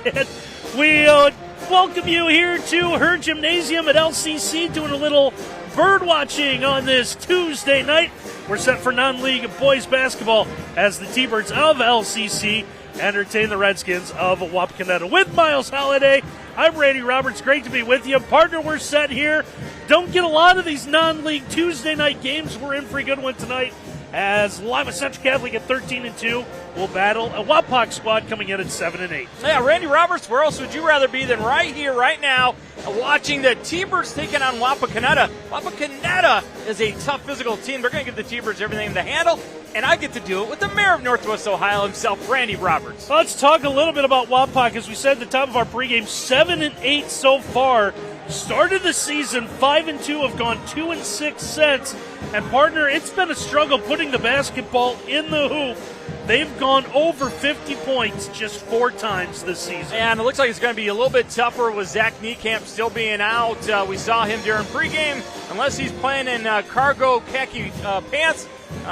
And we welcome you here to her gymnasium at LCC, doing a little bird watching on this Tuesday night. We're set for non-league boys basketball as the T-Birds of LCC entertain the Redskins of Wapakoneta. With Miles Holliday, I'm Randy Roberts. Great to be with you. Partner, we're set here. Don't get a lot of these non-league Tuesday night games. We're in for a good one tonight as Lima Central Catholic at 13-2 will battle a Wapak squad coming in at 7-8. Yeah, Randy Roberts, where else would you rather be than right here, right now, watching the T-Birds taking on Wapakoneta. Wapakoneta is a tough physical team. They're going to give the T-Birds everything to handle, and I get to do it with the mayor of Northwest Ohio himself, Randy Roberts. Let's talk a little bit about Wapak. As we said at the top of our pregame, 7-8 so far. Started the season 5-2, have gone 2-6 since. And partner, it's been a struggle putting the basketball in the hoop. They've gone over 50 points just 4 times this season. And it looks like it's going to be a little bit tougher with Zach Niekamp still being out. We saw him during pregame. Unless he's playing in cargo khaki pants,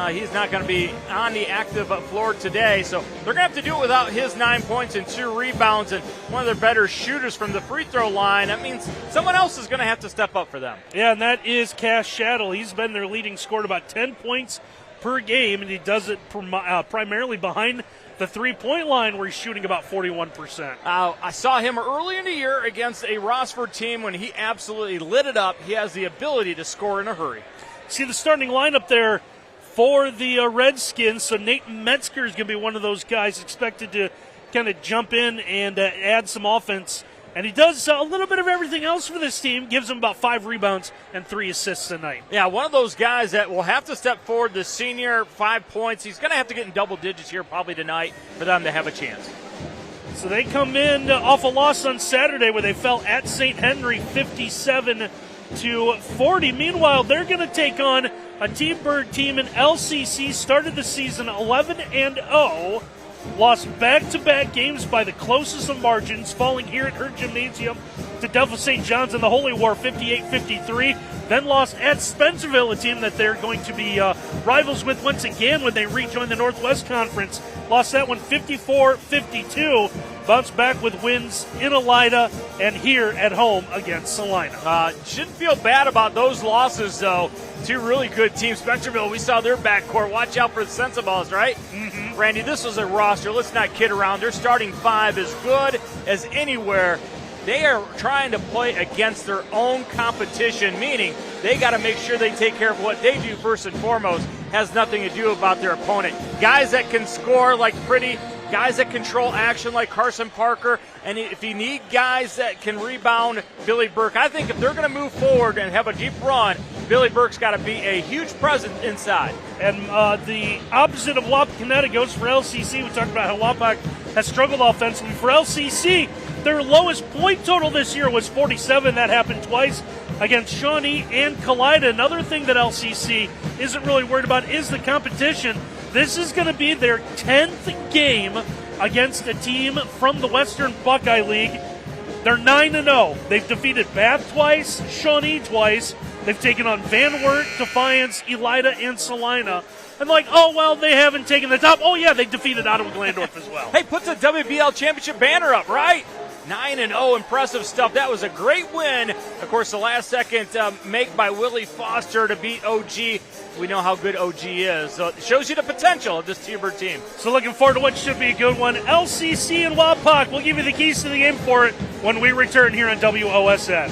he's not going to be on the active floor today. So they're going to have to do it without his 9 points and 2 rebounds and one of their better shooters from the free throw line. That means someone else is going to have to step up for them. Yeah, and that is Cass Shaddle. He's been their leading scorer, about 10 points per game, and he does it primarily behind the three-point line where he's shooting about 41%. I saw him early in the year against a Rossford team when he absolutely lit it up. He has the ability to score in a hurry. See the starting lineup there for the Redskins. So Nate Metzger is going to be one of those guys expected to kind of jump in and add some offense. And he does a little bit of everything else for this team, gives them about 5 rebounds and 3 assists a night. Yeah, one of those guys that will have to step forward, the senior, 5 points. He's going to have to get in double digits here probably tonight for them to have a chance. So they come in off a loss on Saturday where they fell at St. Henry 57-40. Meanwhile, they're going to take on a T-Bird team in LCC, started the season 11-0, lost back-to-back games by the closest of margins, falling here at her gymnasium to Delphos St. John's in the Holy War 58-53, then lost at Spencerville, a team that they're going to be rivals with once again when they rejoin the Northwest Conference. Lost that one 54-52. Bounced back with wins in Elida and here at home against Salina. Shouldn't feel bad about those losses, though. 2 really good teams. Spencerville, we saw their backcourt. Watch out for the Sensibles, right? Mm-hmm. Randy, this was a roster. Let's not kid around. Their starting 5 is good as anywhere. They are trying to play against their own competition, meaning they got to make sure they take care of what they do first and foremost. Has nothing to do about their opponent. Guys that can score like Pretty, guys that control action like Carson Parker, and if you need guys that can rebound, Billy Burke. I think if they're going to move forward and have a deep run, Billy Burke's got to be a huge presence inside. And the opposite of Wapakoneta goes for LCC. We talked about how Wapak has struggled offensively. For LCC, their lowest point total this year was 47. That happened twice against Shawnee and Kalida. Another thing that LCC isn't really worried about is the competition. This is going to be their 10th game against a team from the Western Buckeye League. They're 9-0. They've defeated Bath twice, Shawnee twice. They've taken on Van Wert, Defiance, Elida, and Salina. And like, oh, well, they haven't taken the top. Oh, yeah, they defeated Ottawa Glandorf as well. Hey, put the WBL championship banner up, right? 9-0, impressive stuff. That was a great win. Of course, the last-second make by Willie Foster to beat OG. We know how good OG is. So it shows you the potential of this T-Bird team. So looking forward to what should be a good one. LCC and Wapak. We'll give you the keys to the game for it when we return here on WOSN.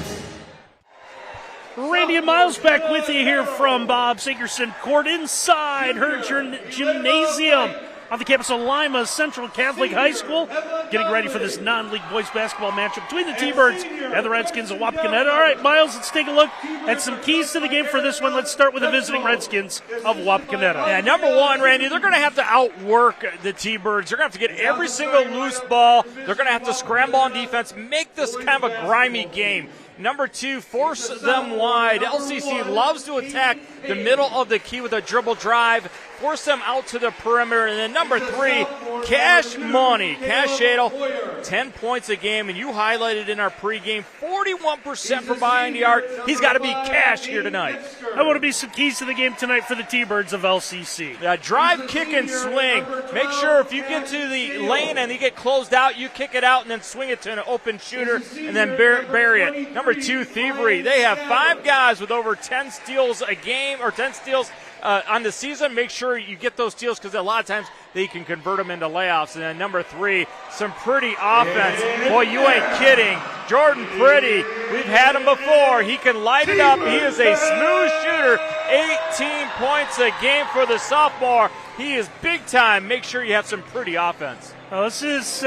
Randy and Miles back with you here from Bob Sinkerson Court inside her gymnasium on the campus of Lima Central Catholic High School, getting ready for this non-league boys basketball matchup between the T-Birds and the Redskins of Wapakoneta. All right, Miles, let's take a look at some keys to the game for this one. Let's start with the visiting Redskins of Wapakoneta. Yeah, number 1, Randy, they're going to have to outwork the T-Birds. They're going to have to get every single loose ball. They're going to have to scramble on defense, make this kind of a grimy game. Number 2, force them wide. LCC loves to attack the middle of the key with a dribble drive. force them out to the perimeter. And then number 3, Cash Money. Cash Shadle, 10 points a game, and you highlighted in our pregame, 41% from behind the arc. He's got to be Cash here tonight. I want to be some keys to the game tonight for the T-Birds of LCC. Yeah, drive, kick, and swing. Make sure if you get to the lane and you get closed out, you kick it out and then swing it to an open shooter and then bury it. Number 2, Thievery. They have 5 guys with over 10 steals a game, or 10 steals on the season. Make sure you get those steals because a lot of times they can convert them into layups. And then number 3, some pretty offense. Boy, you ain't kidding. Jordan Pretty, we've had him before. He can light it up. He is a smooth shooter. 18 points a game for the sophomore. He is big time. Make sure you have some pretty offense. Well, this is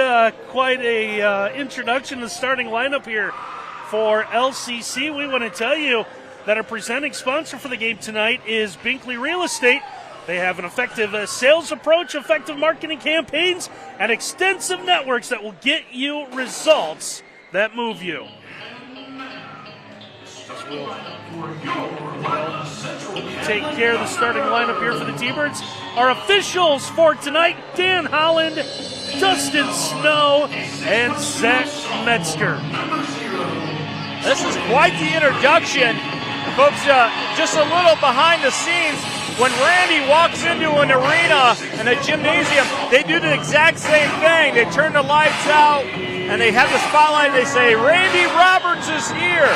quite a introduction to the starting lineup here for LCC. We want to tell you that our presenting sponsor for the game tonight is Binkley Real Estate. They have an effective sales approach, effective marketing campaigns, and extensive networks that will get you results that move you. We'll take care of the starting lineup here for the T-Birds. Our officials for tonight, Dan Holland, Dustin Snow, and Zach Metzger. This is quite the introduction. Folks, just a little behind the scenes. When Randy walks into an arena and a gymnasium, they do the exact same thing. They turn the lights out and they have the spotlight. They say, Randy Roberts is here.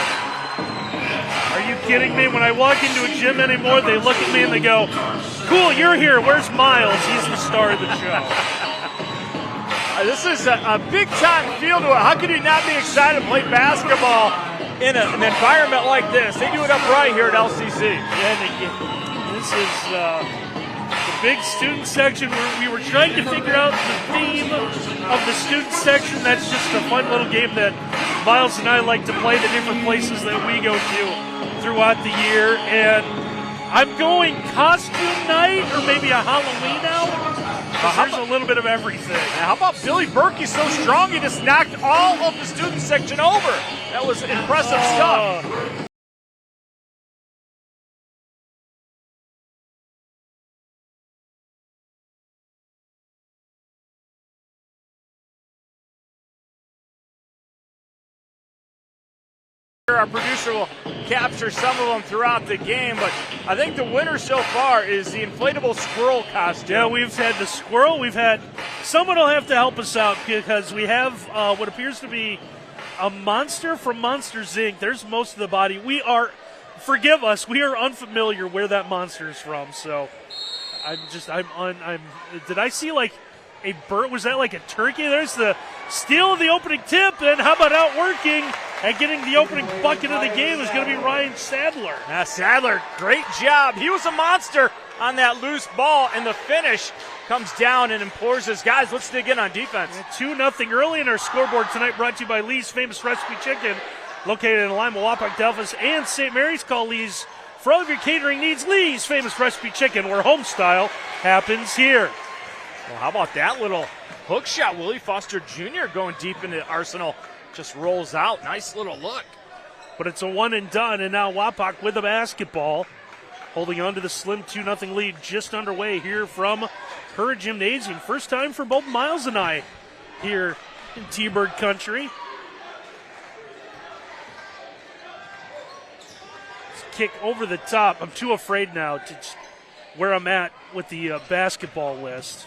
Are you kidding me? When I walk into a gym anymore, they look at me and they go, cool, you're here. Where's Miles? He's the star of the show. This is a big-time feel to it. How could you not be excited to play basketball in an environment like this? They do it up right here at LCC. Yeah, this is the big student section. We were trying to figure out the theme of the student section. That's just a fun little game that Miles and I like to play, the different places that we go to throughout the year. And I'm going costume night or maybe a Halloween hour. There's a little bit of everything. How about Billy Berkey so strong he just knocked all of the student section over? That was impressive stuff. Our producer will capture some of them throughout the game, but I think the winner so far is the inflatable squirrel costume. Yeah, we've had the squirrel. We've had someone will have to help us out because we have what appears to be a monster from Monsters Inc. There's most of the body. Forgive us, we are unfamiliar where that monster is from. So did I see like a bird? Was that like a turkey? There's the steal of the opening tip, and how about outworking and getting the opening bucket of the game is going to be Ryan Sadler. Now Sadler, great job. He was a monster on that loose ball, and the finish comes down and implores his guys, let's dig in on defense. 2-0 early in our scoreboard tonight, brought to you by Lee's Famous Recipe Chicken, located in Lima, Wapak, Delphus, and St. Mary's. Call Lee's for all of your catering needs. Lee's Famous Recipe Chicken, where home style happens here. Well, how about that little hook shot? Willie Foster Jr. going deep into Arsenal. Just rolls out. Nice little look. But it's a one and done, and now Wapak with the basketball, holding on to the slim 2-0 lead just underway here from her gymnasium. First time for both Miles and I here in T-Bird country. Kick over the top. I'm too afraid now to where I'm at with the basketball list.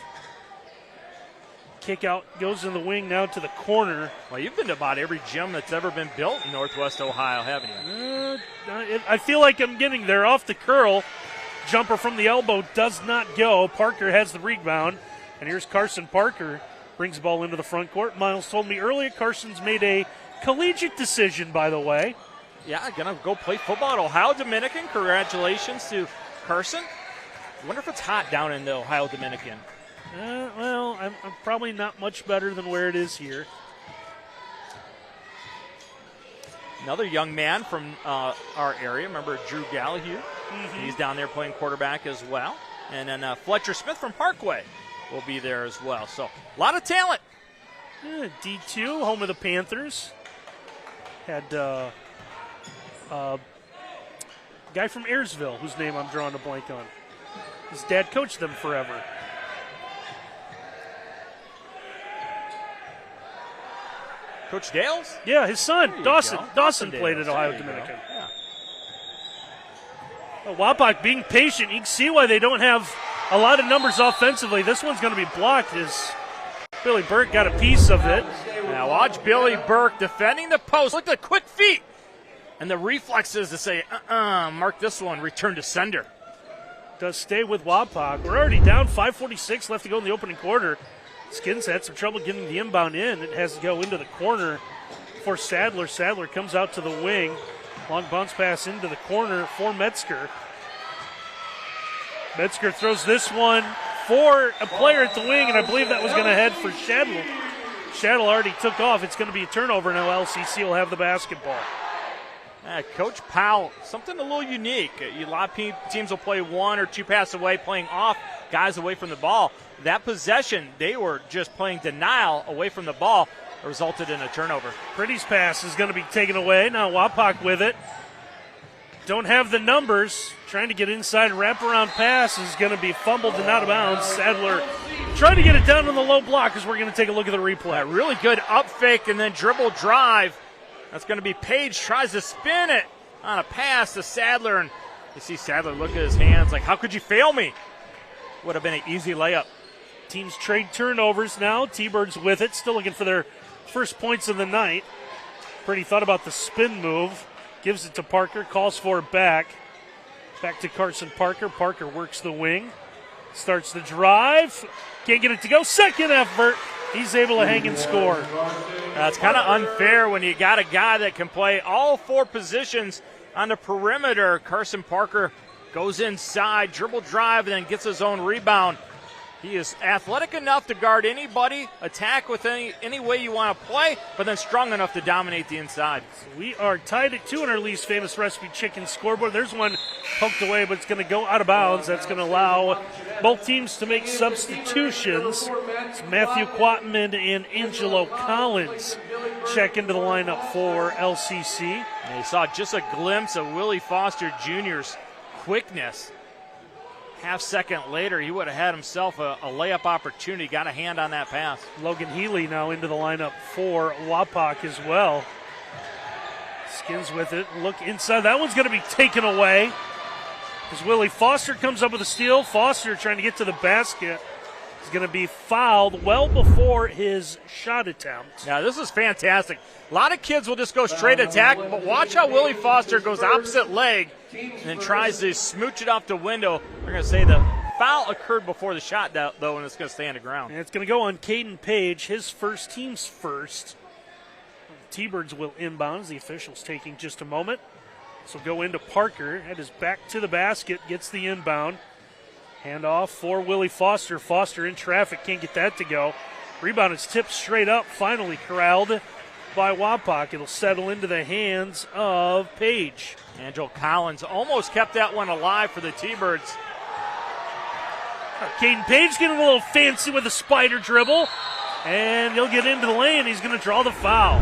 Kick out, goes in the wing now to the corner. Well, you've been to about every gym that's ever been built in Northwest Ohio, haven't you? I feel like I'm getting there. Off the curl. Jumper from the elbow does not go. Parker has the rebound. And here's Carson Parker. Brings the ball into the front court. Miles told me earlier Carson's made a collegiate decision, by the way. Yeah, going to go play football at Ohio Dominican. Congratulations to Carson. I wonder if it's hot down in the Ohio Dominican. Well, I'm probably not much better than where it is here. Another young man from our area. Remember Drew Gallahue? Mm-hmm. He's down there playing quarterback as well. And then Fletcher Smith from Parkway will be there as well. So a lot of talent. Yeah, D2, home of the Panthers. Had guy from Ayersville, whose name I'm drawing a blank on. His dad coached them forever. Coach Dales? Yeah, his son, Dawson. Go. Dawson played at Ohio Dominican. Yeah. Wapak being patient. You can see why they don't have a lot of numbers offensively. This one's going to be blocked as Billy Burke got a piece of it. Now watch Billy Burke defending the post. Look at the quick feet. And the reflexes to say, mark this one, return to sender. Does stay with Wapak. We're already down, 5:46 left to go in the opening quarter. Skins had some trouble getting the inbound in. It has to go into the corner for Sadler. Sadler comes out to the wing. Long bounce pass into the corner for Metzger. Metzger throws this one for a player at the wing, and I believe that was going to head for Shadle. Shadle already took off. It's going to be a turnover. Now LCC will have the basketball. Coach Powell, something a little unique. A lot of teams will play one or two passes away, playing off guys away from the ball. That possession, they were just playing denial away from the ball, resulted in a turnover. Pretty's pass is going to be taken away. Now Wapak with it. Don't have the numbers. Trying to get inside, wraparound pass is going to be fumbled and out of bounds. Sadler trying to get it down on the low block as we're going to take a look at the replay. A really good up fake and then dribble drive. That's going to be Page, tries to spin it on a pass to Sadler. And you see Sadler look at his hands like, how could you fail me? Would have been an easy layup. Teams trade turnovers now. T-Birds with it, still looking for their first points of the night. Pretty thought about the spin move. Gives it to Parker, calls for it back. Back to Carson Parker. Parker works the wing. Starts the drive. Can't get it to go. Second effort. He's able to hang and score. It's kind of unfair when you got a guy that can play all four positions on the perimeter. Carson Parker goes inside, dribble drive, and then gets his own rebound. He is athletic enough to guard anybody, attack with any way you want to play, but then strong enough to dominate the inside. So we are tied at 2 on our Lee's Famous Recipe Chicken scoreboard. There's one poked away, but it's going to go out of bounds. That's going to allow both teams to make substitutions. It's Matthew Quatman and Angelo Collins check into the lineup for LCC. And you saw just a glimpse of Willie Foster Jr.'s quickness. Half second later, he would have had himself a layup opportunity, got a hand on that pass. Logan Healy now into the lineup for Wapak as well. Skins with it, look inside. That one's going to be taken away as Willie Foster comes up with a steal. Foster trying to get to the basket. He's going to be fouled well before his shot attempt. Now, this is fantastic. A lot of kids will just go straight attack, but watch how Willie Foster goes opposite leg and then tries to smooch it off the window. We're going to say the foul occurred before the shot, though, and it's going to stay on the ground. And it's going to go on Caden Page, his first, team's first. T-Birds will inbound as the officials taking just a moment. So go into Parker, head his back to the basket, gets the inbound. Handoff for Willie Foster. Foster in traffic, can't get that to go. Rebound is tipped straight up, finally corralled by Wapak. It'll settle into the hands of Page. Angelo Collins almost kept that one alive for the T-Birds. Caden Page getting a little fancy with a spider dribble, and he'll get into the lane. He's going to draw the foul.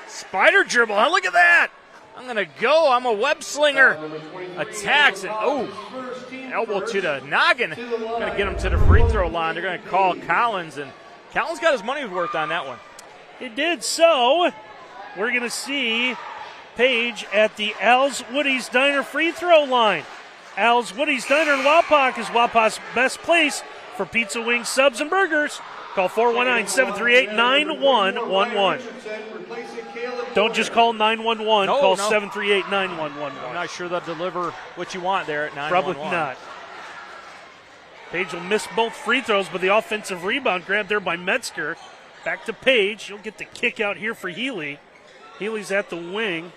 Spider dribble, huh? Look at that. I'm going to go. I'm a web slinger. Attacks, and elbow to the noggin. Going to get him to the free throw line. They're going to call Collins, and Collins got his money's worth on that one. It did so. We're going to see Page at the Al's Woody's Diner free throw line. Al's Woody's Diner in Wapak is Wapak's best place for pizza, wings, subs, and burgers. Call 419-738-9111. Don't just call 911. Call 738-9111. I'm not sure they'll deliver what you want there at 911. Probably not. Page will miss both free throws, but the offensive rebound grabbed there by Metzger. Back to Page. He'll get the kick out here for Healy. Healy's at the wing.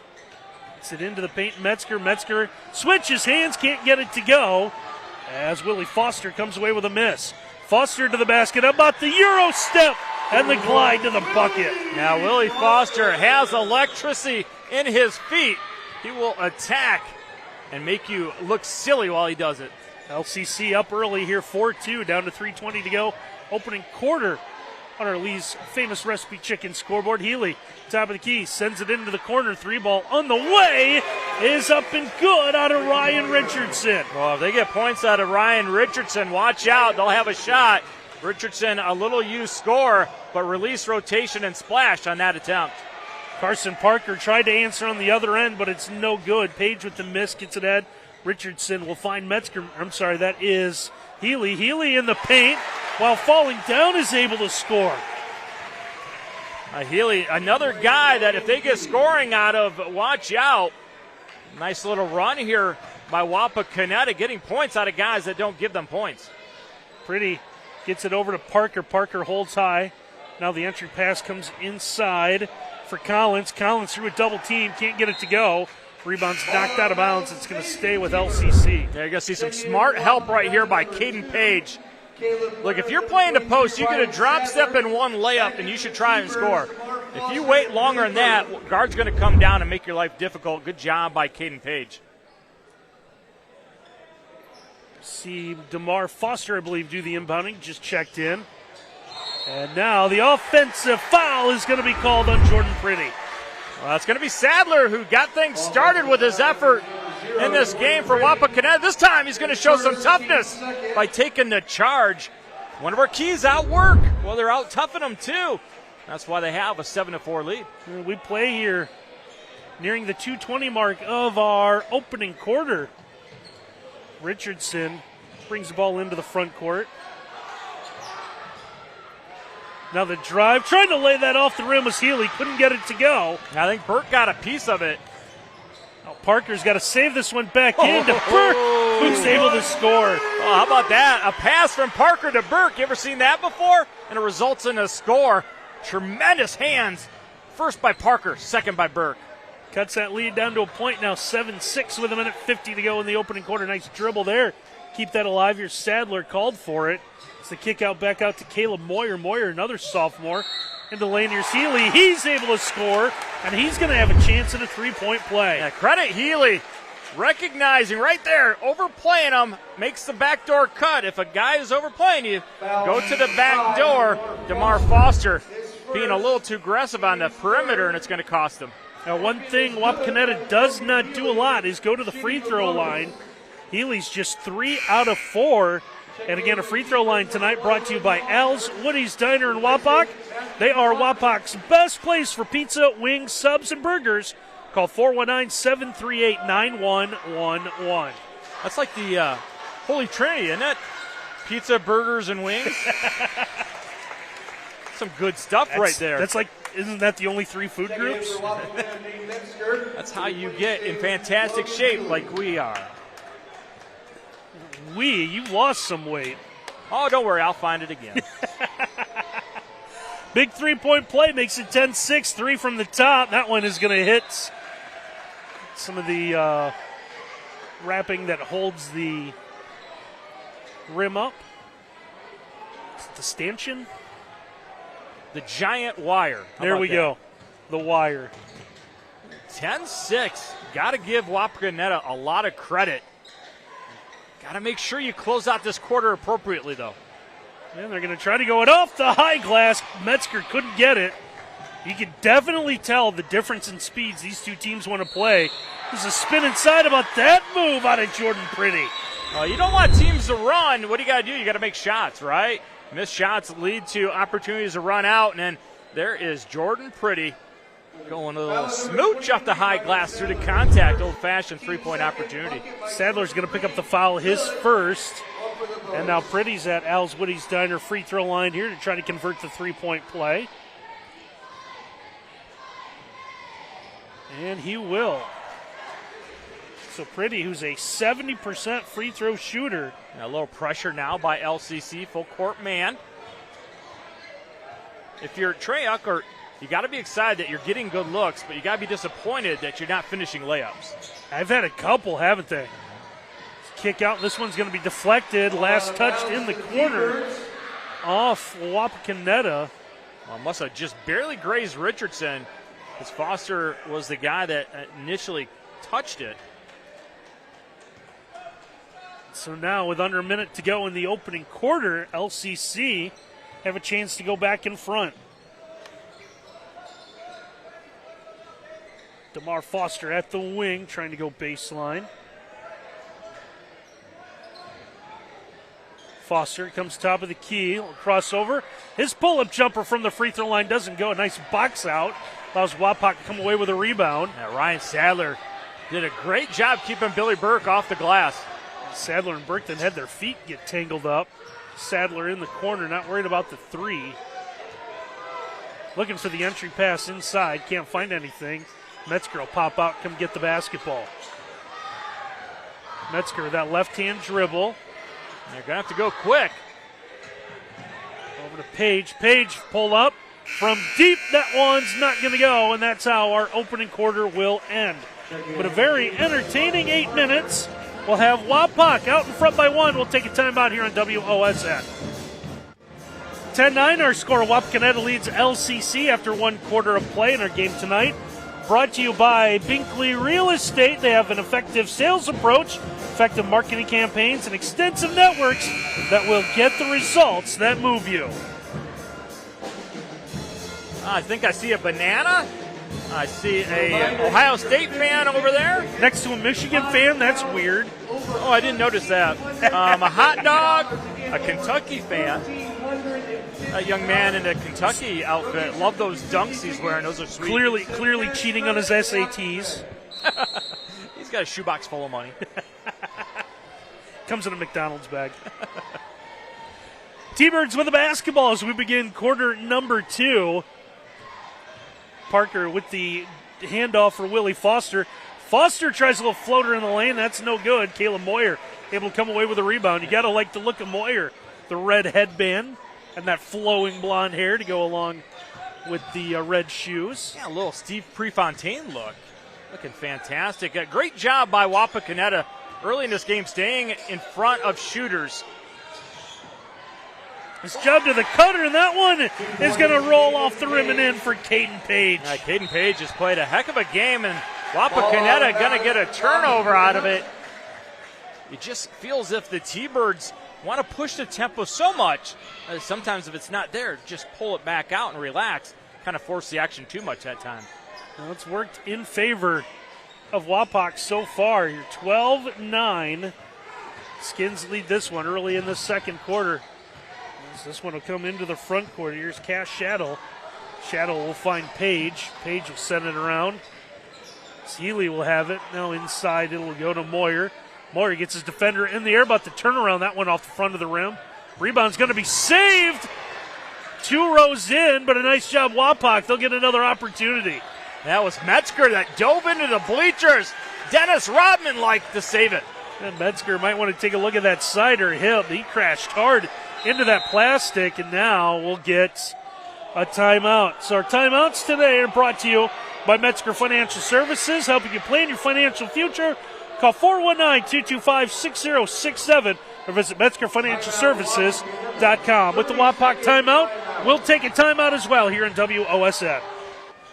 Gets it into the paint. Metzger switches hands, can't get it to go as Willie Foster comes away with a miss. Foster to the basket. How about the Euro step and the glide to the bucket? Now Willie Foster has electricity in his feet. He will attack and make you look silly while he does it. LCC up early here, 4-2, down to 3:20 to go. Opening quarter on our Lee's Famous Recipe Chicken scoreboard. Healy, top of the key, sends it into the corner. 3 ball on the way is up and good out of Ryan Richardson. Well, if they get points out of Ryan Richardson, watch out. They'll have a shot. Richardson, a little used score, but release, rotation, and splash on that attempt. Carson Parker tried to answer on the other end, but it's no good. Page with the miss, gets it ahead. Richardson will find Metzger. I'm sorry, that is Healy. Healy in the paint, while falling down, is able to score. Healy, another guy that if they get scoring out of, watch out. Nice little run here by Wapakoneta, getting points out of guys that don't give them points. Pretty gets it over to Parker. Parker holds high. Now the entry pass comes inside for Collins. Collins through a double team, can't get it to go. Rebound's knocked out of bounds. It's going to stay with LCC. Yeah, you're going to see some smart help right here by Caden Page. Look, if you're playing the post, you get a drop step and one layup, and you should try and score. If you wait longer than that, guard's going to come down and make your life difficult. Good job by Caden Page. See DeMar Foster, I believe, do the inbounding. Just checked in. And now the offensive foul is going to be called on Jordan Pretty. Well, it's going to be Sadler who got things started with his effort in this game for Wapakoneta. This time he's going to show some toughness by taking the charge. One of our keys, outwork. Well, they're out toughing them too. That's why they have a 7-4 lead. We play here nearing the 2:20 mark of our opening quarter. Richardson brings the ball into the front court. Now the drive, trying to lay that off the rim was Healy, couldn't get it to go. I think Burke got a piece of it. Now Parker's got to save this one back in to Burke, who's able to score. Oh, how about that? A pass from Parker to Burke. You ever seen that before? And it results in a score. Tremendous hands. First by Parker, second by Burke. Cuts that lead down to a point now, 7-6 with a minute 50 to go in the opening quarter. Nice dribble there. Keep that alive. Your Sadler called for it. It's the kick out back out to Caleb Moyer. Moyer, another sophomore, into Laniers Healy. He's able to score, and he's going to have a chance at a three-point play. Yeah, credit Healy. Recognizing right there, overplaying him, makes the backdoor cut. If a guy is overplaying you, go to the back door. DeMar Foster being a little too aggressive on the perimeter, and it's going to cost him. Now, one thing Wapakoneta does not do a lot is go to the free throw line. Healy's just 3 out of 4. And again, a free throw line tonight brought to you by Al's Woody's Diner in Wapak. They are Wapak's best place for pizza, wings, subs, and burgers. Call 419-738-9111. That's like the Holy Trinity, isn't it? Pizza, burgers, and wings. Some good stuff right there. That's like, isn't that the only 3 food groups? That's how you get in fantastic shape like we are. You lost some weight. Oh, don't worry, I'll find it again. Big three-point play makes it 10-6, 3 from the top. That one is going to hit some of the wrapping that holds the rim up. Is it the stanchion? The giant wire. There we go. The wire. 10-6. Got to give Wapakoneta a lot of credit. Got to make sure you close out this quarter appropriately, though. And they're going to try to go it off the high glass. Metzger couldn't get it. You can definitely tell the difference in speeds these two teams want to play. There's a spin inside about that move out of Jordan Pretty. You don't want teams to run. What do you got to do? You got to make shots, right? Missed shots lead to opportunities to run out, and then there is Jordan Pretty going a little smooch off the high glass through the contact, old-fashioned three-point opportunity. Sadler's going to pick up the foul, his first. And now Pretty's at Al's Woody's Diner free throw line here to try to convert the three-point play. And he will. So Pretty, who's a 70% free throw shooter. And a little pressure now by LCC, full court man. If you're Trey Uckert, you got to be excited that you're getting good looks, but you got to be disappointed that you're not finishing layups. I've had a couple, haven't they? Kick out. This one's going to be deflected. Last touched in the corner off Wapakoneta. Well, must have just barely grazed Richardson, as Foster was the guy that initially touched it. So now with under a minute to go in the opening quarter, LCC have a chance to go back in front. DeMar Foster at the wing, trying to go baseline. Foster comes top of the key, crossover. His pull-up jumper from the free throw line doesn't go. A nice box out. Allows Wapak to come away with a rebound. Yeah, Ryan Sadler did a great job keeping Billy Burke off the glass. Sadler and Burke then had their feet get tangled up. Sadler in the corner, not worried about the three. Looking for the entry pass inside. Can't find anything. Metzger will pop out, come get the basketball. Metzger with that left-hand dribble. They're going to have to go quick. Over to Page. Page pull up from deep. That one's not going to go, and that's how our opening quarter will end. But a very entertaining 8 minutes. We'll have Wapak out in front by 1. We'll take a timeout here on WOSN. 10-9, our score. Wapakoneta leads LCC after 1 quarter of play in our game tonight. Brought to you by Binkley Real Estate. They have an effective sales approach, effective marketing campaigns, and extensive networks that will get the results that move you. I think I see a banana. I see a Ohio State fan over there. Next to a Michigan fan? That's weird. Oh, I didn't notice that. A hot dog, a Kentucky fan. A young man in a Kentucky outfit. Love those dunks he's wearing. Those are sweet. Clearly cheating on his SATs. He's got a shoebox full of money. Comes in a McDonald's bag. T-Birds with the basketball as we begin quarter number 2. Parker with the handoff for Willie Foster. Foster tries a little floater in the lane. That's no good. Caleb Moyer able to come away with a rebound. You got to like the look of Moyer. The red headband and that flowing blonde hair to go along with the red shoes. Yeah, a little Steve Prefontaine look. Looking fantastic. A great job by Wapakoneta early in this game staying in front of shooters. His job to the cutter, and that one is going to roll off the rim and in for Caden Page. Caden Page has played a heck of a game, and Wapakoneta going to get a turnover out of it. It just feels as if the T-Birds want to push the tempo so much. Sometimes if it's not there, just pull it back out and relax. Kind of force the action too much that time. Well, it's worked in favor of Wapak so far. You're 12-9. Skins lead this one early in the second quarter. This one will come into the front court. Here's Cash Shadow. Shadow will find Page. Page will send it around. Healy will have it. Now inside it will go to Moyer. Moyer gets his defender in the air, about to turn around that one off the front of the rim. Rebound's going to be saved. 2 rows in, but a nice job, Wapak. They'll get another opportunity. That was Metzger that dove into the bleachers. Dennis Rodman liked to save it. And Metzger might want to take a look at that cider hip. He crashed hard into that plastic, and now we'll get a timeout. So our timeouts today are brought to you by Metzger Financial Services, helping you plan your financial future. Call 419-225-6067 or visit MetzgerFinancialServices.com. With the Wapak timeout, we'll take a timeout as well here in WOSN.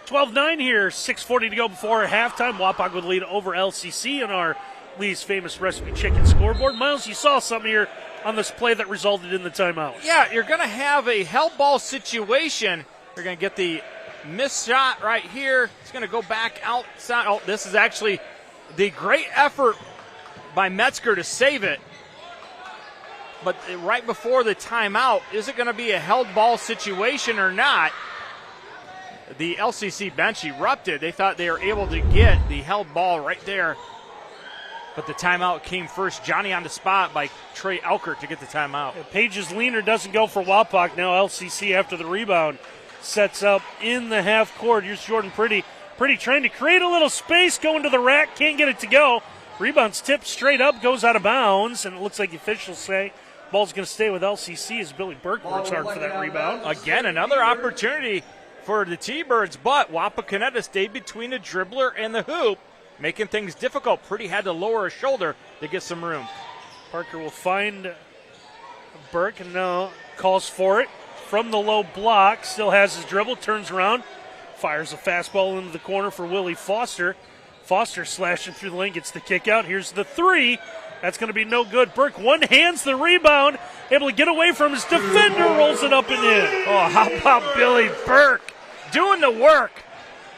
12-9 here, 6:40 to go before halftime. Wapak would lead over LCC in our Lee's Famous Recipe Chicken scoreboard. Miles, you saw something here on this play that resulted in the timeout. Yeah, you're going to have a held ball situation. You're going to get the missed shot right here. It's going to go back outside. Oh, this is actually the great effort by Metzger to save it. But right before the timeout, is it going to be a held ball situation or not? The LCC bench erupted. They thought they were able to get the held ball right there. But the timeout came first. Johnny on the spot by Trey Elkert to get the timeout. Page's leaner doesn't go for Wapak. Now LCC after the rebound sets up in the half court. Here's Jordan Pretty. Pretty trying to create a little space, going to the rack, can't get it to go. Rebound's tipped straight up, goes out of bounds, and it looks like the officials say ball's going to stay with LCC as Billy Burke works hard for that rebound. Again, another opportunity for the T-Birds, but Wapakoneta stayed between the dribbler and the hoop, making things difficult. Pretty had to lower his shoulder to get some room. Parker will find Burke and now calls for it from the low block. Still has his dribble, turns around, fires a fastball into the corner for Willie Foster. Foster slashing through the lane, gets the kick out. Here's the three. That's going to be no good. Burke one-hands the rebound, able to get away from his defender, rolls it up and in. Oh, how about Billy Burke doing the work?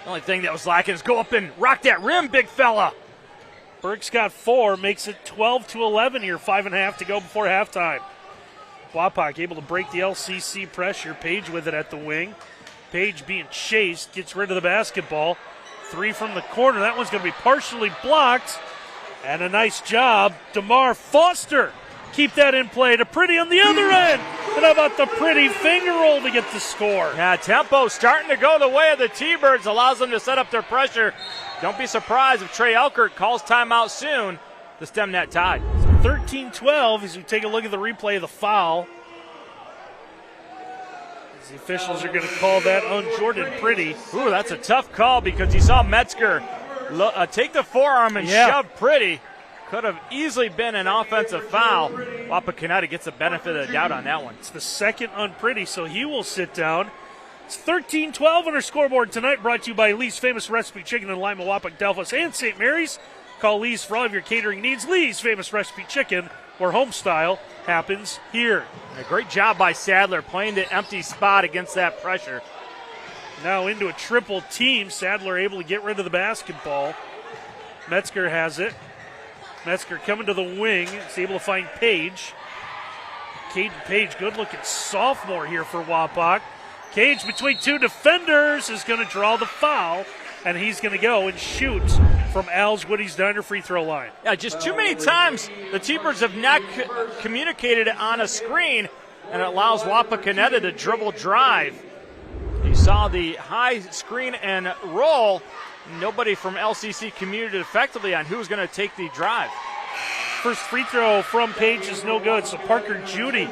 The only thing that was lacking is go up and rock that rim, big fella. Burke's got 4, makes it 12-11 here, 5.5 to go before halftime. Wapak able to break the LCC pressure. Page with it at the wing. Page being chased, gets rid of the basketball. 3 from the corner. That one's going to be partially blocked. And a nice job, DeMar Foster. Keep that in play to Pretty on the other end. And how about the Pretty finger roll to get the score? Yeah, tempo starting to go the way of the T-Birds, allows them to set up their pressure. Don't be surprised if Trey Elkert calls timeout soon to stem that tide. 13-12 as we take a look at the replay of the foul. As the officials are going to call that on Jordan Pretty. Ooh, that's a tough call because you saw Metzger take the forearm and shove Pretty. Could have easily been an offensive foul. Wapakoneta gets the benefit of the doubt on that one. It's the second on Pretty, so he will sit down. It's 13-12 on our scoreboard tonight, brought to you by Lee's Famous Recipe Chicken in Lima, Wapak, Delphos, and St. Mary's. Call Lee's for all of your catering needs. Lee's Famous Recipe Chicken, where home style happens here. A great job by Sadler playing the empty spot against that pressure. Now into a triple team. Sadler able to get rid of the basketball. Metzger has it. Metzger coming to the wing. Is able to find Page. Caden Page, good-looking sophomore here for Wapak. Cage between 2 defenders is going to draw the foul, and he's going to go and shoot from Al's Woody's Diner free throw line. Yeah, just too many times the T-Birds have not communicated on a screen, and it allows Wapakoneta to dribble drive. You saw the high screen and roll. Nobody from LCC communicated effectively on who's going to take the drive. First free throw from Page is no good, so Parker Judy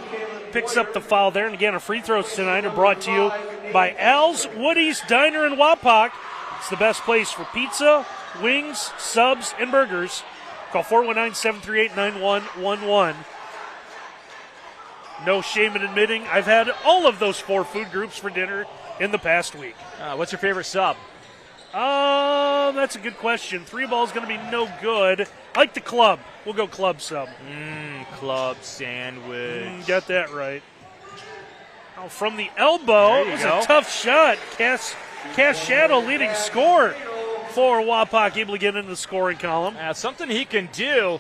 picks up the foul there. And again, our free throws tonight are brought to you by Al's Woody's Diner in Wapak. It's the best place for pizza, wings, subs, and burgers. Call 419-738-9111. No shame in admitting I've had all of those 4 food groups for dinner in the past week. What's your favorite sub? That's a good question. 3 ball is going to be no good. I like the club. We'll go club sub. Club sandwich. Got that right. Oh, from the elbow. It was a tough shot. Cass Shadow leading scorer for Wapak, able to get into the scoring column. Something he can do.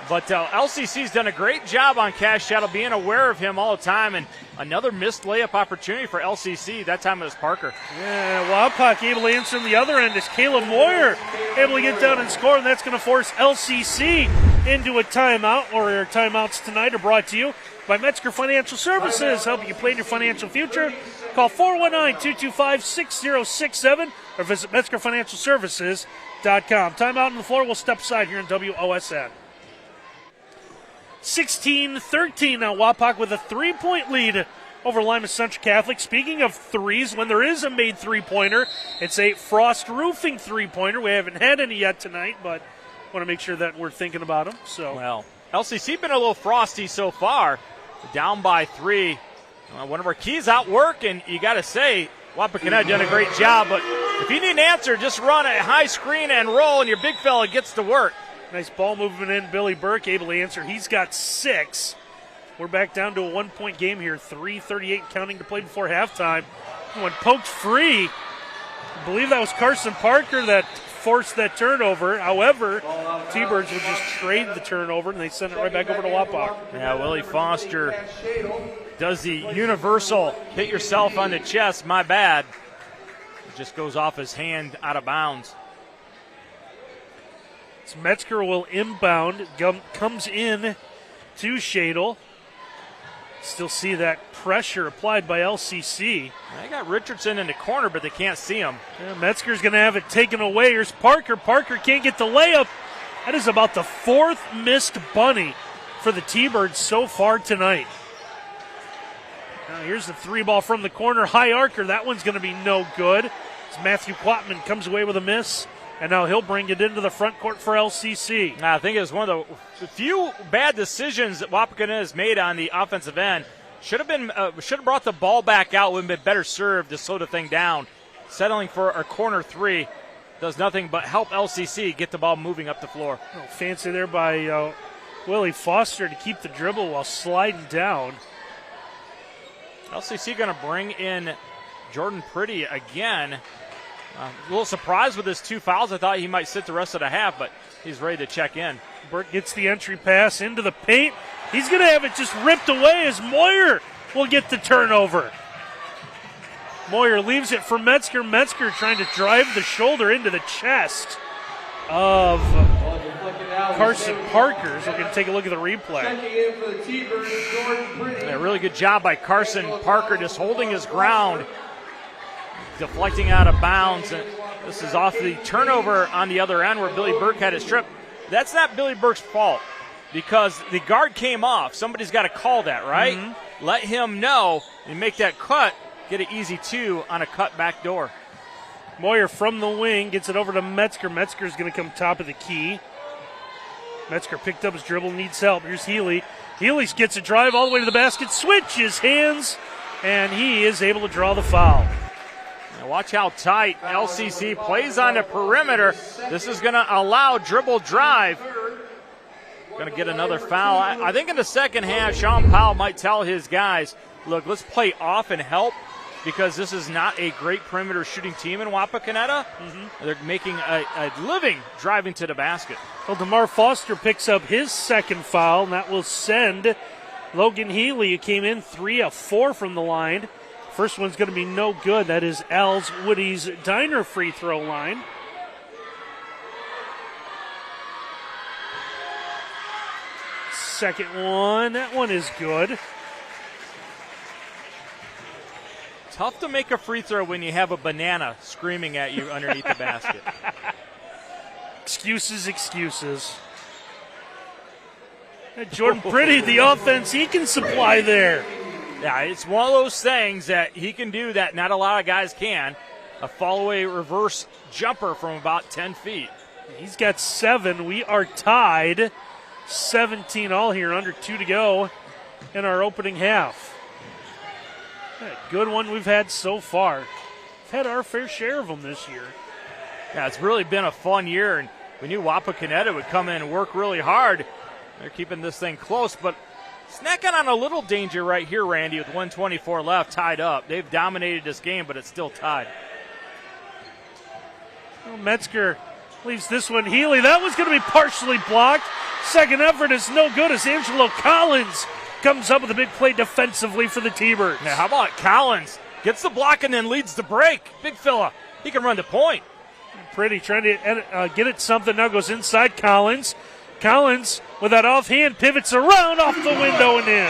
But LCC's done a great job on Cash Shadow, being aware of him all the time. And another missed layup opportunity for LCC. That time it was Parker. Yeah, Wapak able to answer on the other end as Caleb Moyer able to get down and score. And that's going to force LCC into a timeout. Or our timeouts tonight are brought to you by Metzger Financial Services, helping you plan your financial future. Call 419-225-6067 or visit MetzgerFinancialServices.com. Timeout on the floor. We'll step aside here in WOSN. 16-13 now. Wapak with a 3-point lead over Lima Central Catholic. Speaking of threes, when there is a made three-pointer, it's a Frost Roofing three-pointer. We haven't had any yet tonight, but want to make sure that we're thinking about them. So, well, LCC been a little frosty so far. Down by 3. One of our keys out work, and you got to say, Wapakoneta done a great job. But if you need an answer, just run a high screen and roll, and your big fella gets to work. Nice ball movement in. Billy Burke able to answer. He's got 6. We're back down to a 1-point game here. 3:38 counting to play before halftime. When poked free, I believe that was Carson Parker that forced that turnover. However, T-Birds would just trade the turnover, and they send it right back over to Wapak. Yeah, Willie Foster does the universal hit yourself on the chest, my bad. It just goes off his hand out of bounds. So Metzger will inbound, comes in to Shadle. Still see that pressure applied by LCC. They got Richardson in the corner, but they can't see him. Yeah, Metzger's going to have it taken away. Here's Parker. Parker can't get the layup. That is about the 4th missed bunny for the T-Birds so far tonight. Now here's the 3-ball from the corner. High arcer. That one's going to be no good. As Matthew Quatman comes away with a miss. And now he'll bring it into the front court for LCC. I think it was one of the few bad decisions that Wapakoneta has made on the offensive end. Should have brought the ball back out. Would have been better served to slow the thing down. Settling for a corner 3 does nothing but help LCC get the ball moving up the floor. Oh, fancy there by Willie Foster to keep the dribble while sliding down. LCC going to bring in Jordan Pretty again. A little surprised with his 2 fouls. I thought he might sit the rest of the half, but he's ready to check in. Burke gets the entry pass into the paint. He's going to have it just ripped away as Moyer will get the turnover. Moyer leaves it for Metzger. Metzger trying to drive the shoulder into the chest of Carson Parker. So we're going to take a look at the replay. Yeah, really good job by Carson Parker, just holding his ground, deflecting out of bounds. And this is off the turnover on the other end where Billy Burke had his trip. That's not Billy Burke's fault because the guard came off. Somebody's got to call that, right? Mm-hmm. Let him know and make that cut, get an easy 2 on a cut back door. Moyer from the wing gets it over to Metzger. Metzger's going to come top of the key. Metzger picked up his dribble, needs help. Here's Healy. Healy gets a drive all the way to the basket, switches hands, and he is able to draw the foul. Now watch how tight LCC plays on the perimeter. This is going to allow dribble drive. Going to get another foul. I think in the second half, Sean Powell might tell his guys, look, let's play off and help because this is not a great perimeter shooting team in Wapakoneta. Mm-hmm. They're making a living driving to the basket. Well, DeMar Foster picks up his second foul, and that will send Logan Healy, who came in 3 of 4 from the line. First one's going to be no good. That is Al's Woody's Diner free throw line. Second one, that one is good. Tough to make a free throw when you have a banana screaming at you underneath the basket. Excuses. Jordan Pretty, the offense he can supply there. Yeah, it's one of those things that he can do that not a lot of guys can. A fall-away reverse jumper from about 10 feet. He's got 7. We are tied 17 all here, under 2 to go in our opening half. Good one we've had so far. We've had our fair share of them this year. Yeah, it's really been a fun year, and we knew Wapakoneta would come in and work really hard. They're keeping this thing close, but snacking on a little danger right here, Randy, with 1:24 left, tied up. They've dominated this game, but it's still tied. Well, Metzger leaves this one. Healy, that was going to be partially blocked. Second effort is no good as Angelo Collins comes up with a big play defensively for the T-Birds. Now, how about Collins? Gets the block and then leads the break. Big fella. He can run the point. Pretty trying to get it something. Now goes inside Collins. Collins with that offhand pivots around off the window and in.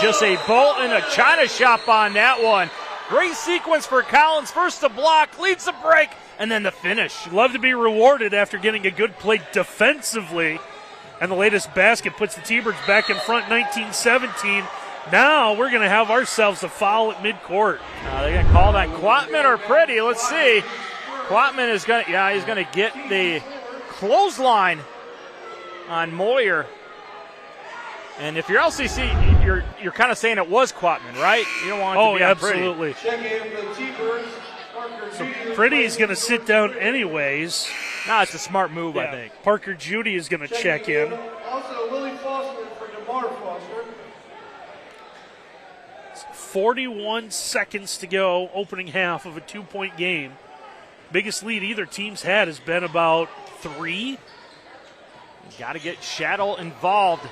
Just a bolt in a china shop on that one. Great sequence for Collins. First the block, leads the break, and then the finish. Love to be rewarded after getting a good play defensively. And the latest basket puts the T-Birds back in front, 19-17. Now we're going to have ourselves a foul at midcourt. They're going to call that Quatman or Pretty. Let's see. Quatman is going to, he's going to get the clothesline on Moyer. And if you're LCC, you're kind of saying it was Quatman, right? You don't want it to be on Pretty. Absolutely. So Pretty's going to sit down anyways. No, it's a smart move, I think. Parker Judy is going to check in. Also, Willie Foster for DeMar Foster. 41 seconds to go, opening half of a 2-point game. Biggest lead either team's had has been about 3. Got to get Shaddle involved.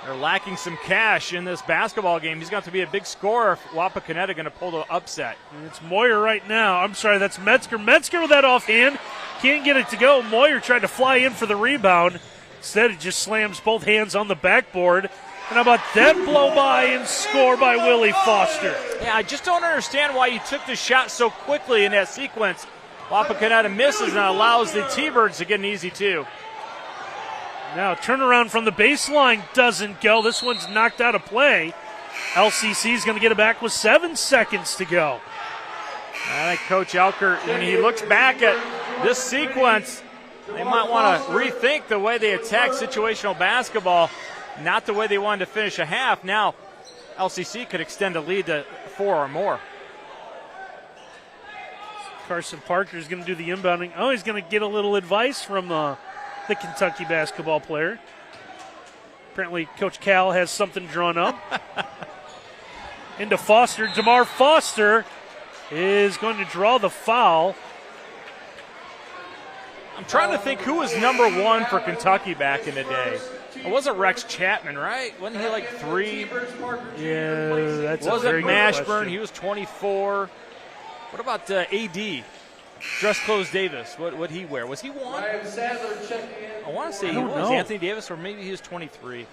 They're lacking some cash in this basketball game. He's got to be a big scorer if Wapakoneta going to pull the upset. And it's Moyer right now. I'm sorry, that's Metzger. Metzger with that offhand. Can't get it to go. Moyer tried to fly in for the rebound. Instead, he just slams both hands on the backboard. And how about that blow by and score by Willie Foster? Yeah, I just don't understand why you took the shot so quickly in that sequence. Wapakoneta misses and allows the T-Birds to get an easy 2. Now, turnaround from the baseline doesn't go. This one's knocked out of play. LCC is going to get it back with 7 seconds to go. I think Coach Elker, when he looks back at this sequence, they might want to rethink the way they attack situational basketball, not the way they wanted to finish a half. Now, LCC could extend a lead to 4 or more. Carson Parker is going to do the inbounding. Oh, he's going to get a little advice from the Kentucky basketball player. Apparently, Coach Cal has something drawn up. Into Foster. DeMar Foster is going to draw the foul. I'm trying to think who was number 1 for Kentucky back in the day. It wasn't Rex Chapman, right? Wasn't he like 3? Yeah, that's a very Wasn't good Mashburn? question. He was 24. What about AD? Dress Clothes Davis. What'd he wear? Was he 1? Ryan Sadler checking in. I want to say he don't was. know. Anthony Davis, or maybe he was 23.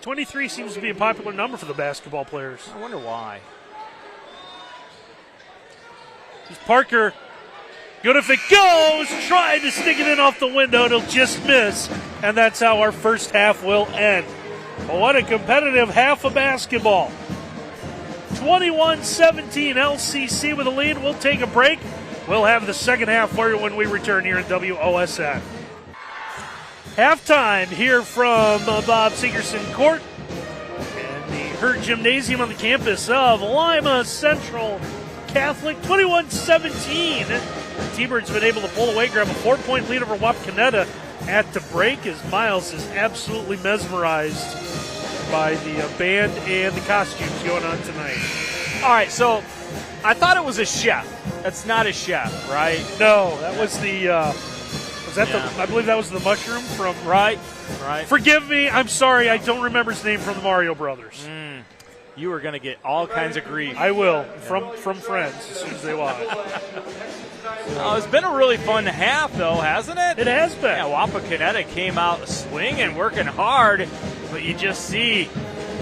23 seems to be a popular number for the basketball players. I wonder why. Here's Parker. Good if it goes. Tried to stick it in off the window. It'll just miss. And that's how our first half will end. Well, what a competitive half of basketball. 21-17 LCC with a lead. We'll take a break. We'll have the second half for you when we return here in WOSN. Halftime here from Bob Segerson Court and the Hurt Gymnasium on the campus of Lima Central Catholic. 21-17. T-Bird's been able to pull away, grab a 4-point lead over Wapakoneta at the break as Miles is absolutely mesmerized by the band and the costumes going on tonight. All right, so I thought it was a chef. That's not a chef, right? No, that was the, I believe that was the mushroom from. Right. Forgive me, I'm sorry, I don't remember his name from the Mario Brothers. You are going to get all kinds of grief. I will, from friends as soon as they watch. It's been a really fun half, though, hasn't it? It has been. Yeah, Wapakoneta came out swinging, working hard, but you just see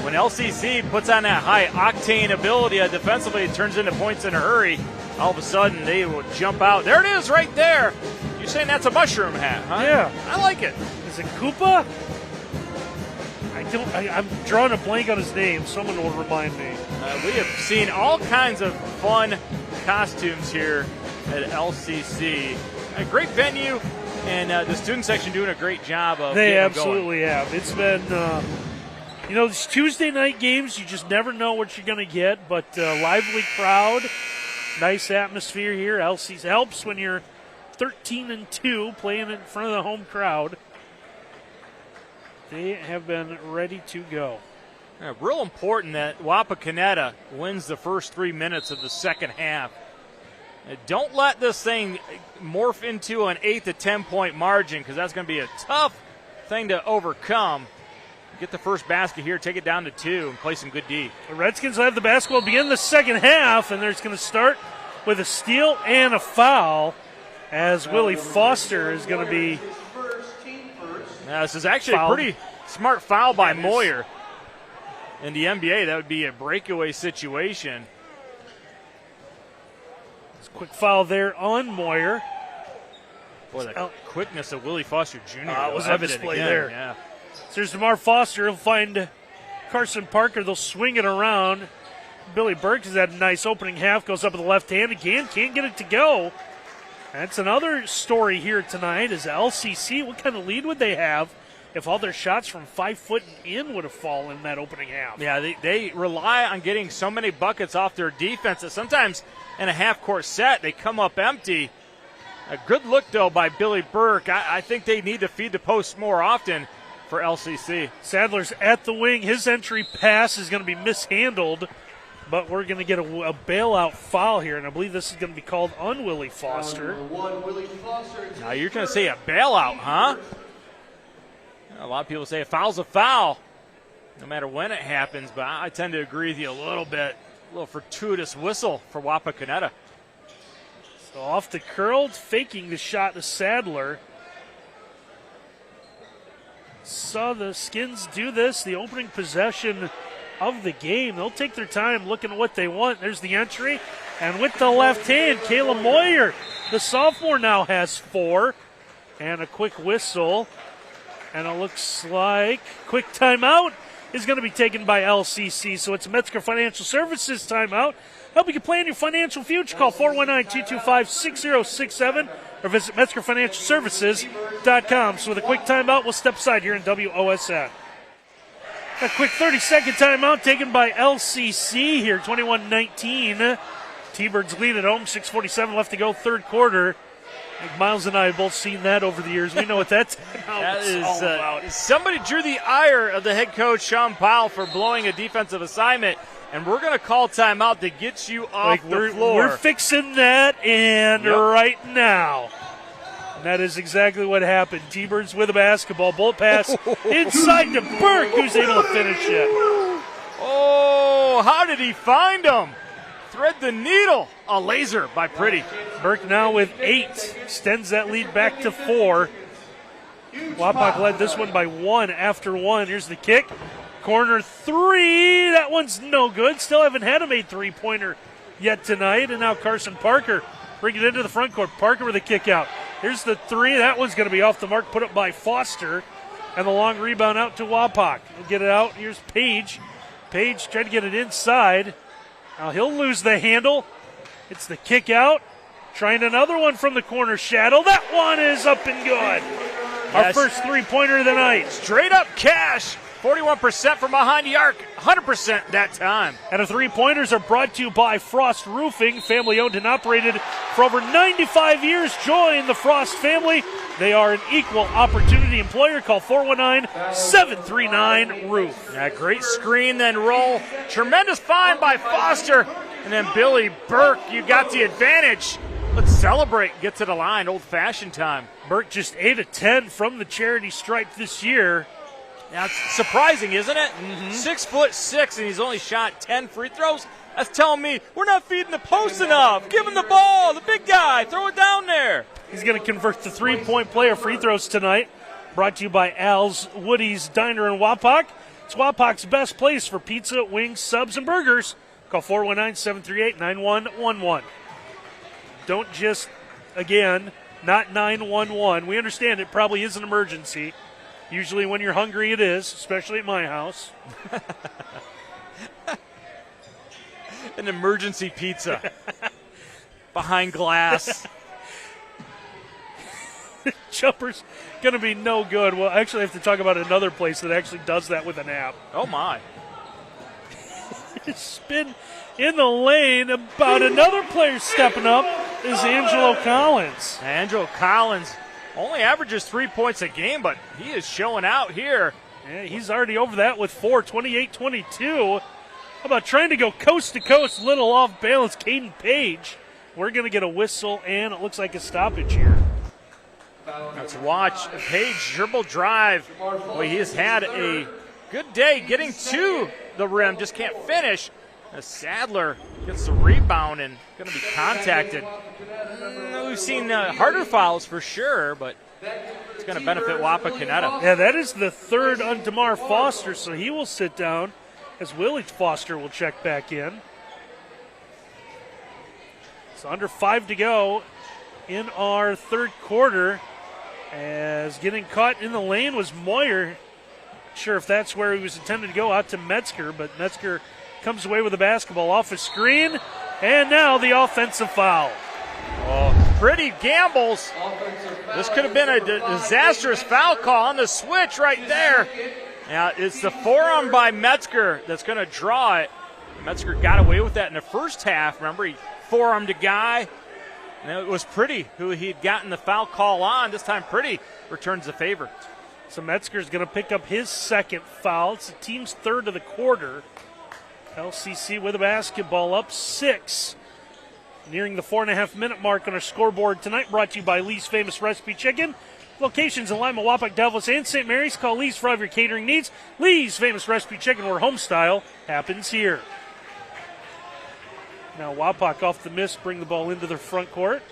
when LCC puts on that high-octane ability defensively, it turns into points in a hurry. All of a sudden, they will jump out. There it is right there. You're saying that's a mushroom hat, huh? Yeah. I like it. Is it Koopa? I'm drawing a blank on his name. Someone will remind me. We have seen all kinds of fun costumes here at LCC. A great venue, and the student section doing a great job of They getting them absolutely have. It's been, these Tuesday night games, you just never know what you're going to get, but lively crowd, nice atmosphere here. LCC helps when you're 13-2 playing in front of the home crowd. They have been ready to go. Yeah, real important that Wapakoneta wins the first 3 minutes of the second half. Don't let this thing morph into an 8 to 10 point margin, because that's going to be a tough thing to overcome. Get the first basket here, take it down to 2, and play some good D. The Redskins will have the basketball begin the second half, and they're going to start with a steal and a foul, as Willie Foster is going to be. Now, this is actually fouled. a pretty smart foul by Moyer. In the NBA, that would be a breakaway situation. Quick foul there on Moyer. Boy, the quickness of Willie Foster Jr. Was on evident display again. there. Yeah. So there's DeMar Foster. He'll find Carson Parker. They'll swing it around. Billy Burks has had a nice opening half. Goes up with the left hand again. Can't get it to go. That's another story here tonight is LCC. What kind of lead would they have if all their shots from 5 foot and in would have fallen in that opening half? Yeah, they rely on getting so many buckets off their defense that sometimes in a half-court set they come up empty. A good look, though, by Billy Burke. I think they need to feed the post more often for LCC. Sadler's at the wing. His entry pass is going to be mishandled, but we're going to get a bailout foul here, and I believe this is going to be called on Willie Foster. Now you're going to say a bailout, huh? A lot of people say a foul's a foul, no matter when it happens, but I tend to agree with you a little bit. A little fortuitous whistle for Wapakoneta. So off the curl, faking the shot to Sadler. Saw the Skins do this, the opening possession of the game. They'll take their time looking at what they want. There's the entry. And with the left hand, Kayla Moyer, the sophomore, now has 4. And a quick whistle. And it looks like quick timeout is going to be taken by LCC. So it's Metzger Financial Services timeout. Helping you plan your financial future. Call 419-225-6067 or visit MetzgerFinancialServices.com. So with a quick timeout, we'll step aside here in WOSN. A quick 30-second timeout taken by LCC here, 21-19. T-Birds lead at home, 6:47 left to go, third quarter. I think Miles and I have both seen that over the years. We know what that is all about. Somebody drew the ire of the head coach, Sean Powell, for blowing a defensive assignment. and we're going to call timeout to get you off the floor. We're fixing that, and right now. And that is exactly what happened. T-Birds with a basketball. Bullet pass inside to Burke, who's able to finish it. Oh, how did he find him? Thread the needle. A laser by Pretty. Burke now with 8. Extends that lead back to 4. Wapak led this one by 1 after 1. Here's the kick. Corner 3. That one's no good. Still haven't had a made three-pointer yet tonight. And now Carson Parker bringing it into the front court. Parker with a kick out. Here's the 3. That one's going to be off the mark. Put up by Foster. And the long rebound out to Wapak. He'll get it out. Here's Page. Page trying to get it inside. Now he'll lose the handle. It's the kick out. Trying another one from the corner shadow. That one is up and good. Our first three-pointer of the night. Straight up cash. 41% from behind the arc. 100% that time. And the three-pointers are brought to you by Frost Roofing, family-owned and operated for over 95 years. Join the Frost family. They are an equal opportunity employer. Call 419-739-ROOF. Yeah, great screen, then roll. Tremendous find by Foster. And then Billy Burke, you got the advantage. Let's celebrate. Get to the line. Old-fashioned time. Burke just 8 of 10 from the charity stripe this year. Now, it's surprising, isn't it? 6'6", and he's only shot 10 free throws. That's telling me we're not feeding the post enough. Give him the ball, the big guy. Throw it down there. He's going to convert the three-point play of free throws tonight. Brought to you by Al's Woody's Diner in Wapak. It's Wapak's best place for pizza, wings, subs, and burgers. Call 419-738-9111. Don't just, again, not 911. We understand it probably is an emergency. Usually when you're hungry, it is, especially at my house. An emergency pizza behind glass. Jumper's going to be no good. Well, actually, I have to talk about another place that actually does that with an app. Oh, my. Spin in the lane. About another player stepping up is Angelo Collins. Angelo Collins only averages 3 points a game, but he is showing out here. Yeah, he's already over that with 4, 28-22. How about trying to go coast to coast, little off balance, Caden Page. We're going to get a whistle, and it looks like a stoppage here. Let's watch Page dribble drive. Boy, he has had a good day getting to the rim, just can't finish. As Sadler gets the rebound and going to be contacted. We've seen harder fouls for sure, but it's going to benefit Wapakoneta. Yeah, that is the third on DeMar Foster, so he will sit down as Willie Foster will check back in. So under 5 to go in our third quarter, as getting caught in the lane was Moyer. Not sure if that's where he was intended to go, out to Metzger, but Metzger comes away with the basketball off a screen, and now the offensive foul. Oh, Pretty gambles. This could have been a disastrous foul call on the switch right there. Now, it's the forearm by Metzger that's going to draw it. Metzger got away with that in the first half. Remember, he forearmed a guy. And it was Pretty who he'd gotten the foul call on. This time Pretty returns the favor. So Metzger's going to pick up his second foul. It's the team's third of the quarter. LCC with a basketball up 6. Nearing the 4.5-minute mark on our scoreboard tonight, brought to you by Lee's Famous Recipe Chicken. Locations in Lima, Wapak, Dallas, and St. Mary's. Call Lee's for all of your catering needs. Lee's Famous Recipe Chicken, where home style happens here. Now Wapak off the miss, bring the ball into their front court.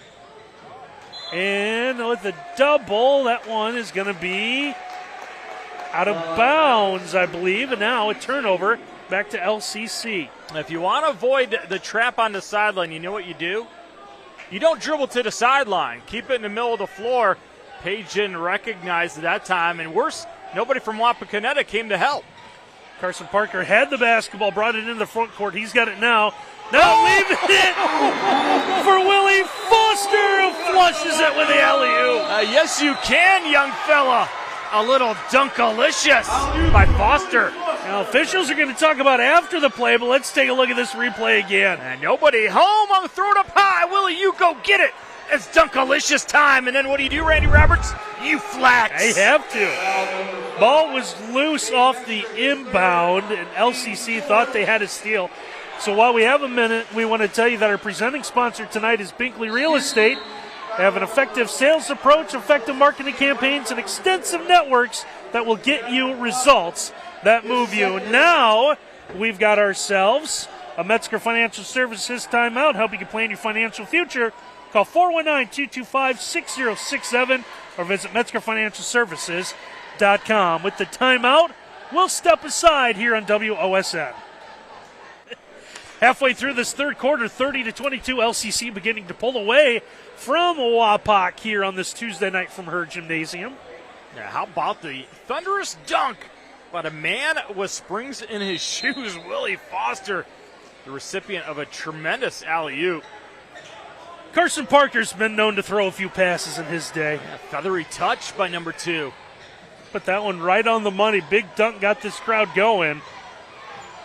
And with the double, that one is going to be out of bounds, I believe. And now a turnover back to LCC. If you want to avoid the trap on the sideline, you know what you do? You don't dribble to the sideline. Keep it in the middle of the floor. Page didn't recognize it that time. And worse, nobody from Wapakoneta came to help. Carson Parker had the basketball, brought it into the front court. He's got it now. Now leaving it for Willie Foster, who flushes it with the alley-oop. Yes, you can, young fella. A little dunkalicious by Foster. Now, officials are going to talk about after the play, but let's take a look at this replay again. And nobody home. I'm throwing up high. Willie, you go get it. It's dunkalicious time. And then what do you do, Randy Roberts? You flex. They have to. Ball was loose off the inbound, and LCC thought they had a steal. So while we have a minute, we want to tell you that our presenting sponsor tonight is Binkley Real Estate. They have an effective sales approach, effective marketing campaigns, and extensive networks that will get you results that move you. Now we've got ourselves a Metzger Financial Services timeout, helping you plan your financial future. Call 419-225-6067 or visit MetzgerFinancialServices.com. With the timeout, we'll step aside here on WOSN. Halfway through this third quarter, 30-22, LCC beginning to pull away from Wapak here on this Tuesday night from her gymnasium. Yeah, how about the thunderous dunk by a man with springs in his shoes, Willie Foster, the recipient of a tremendous alley-oop. Carson Parker's been known to throw a few passes in his day. Yeah, feathery touch by number 2. Put that one right on the money. Big dunk got this crowd going.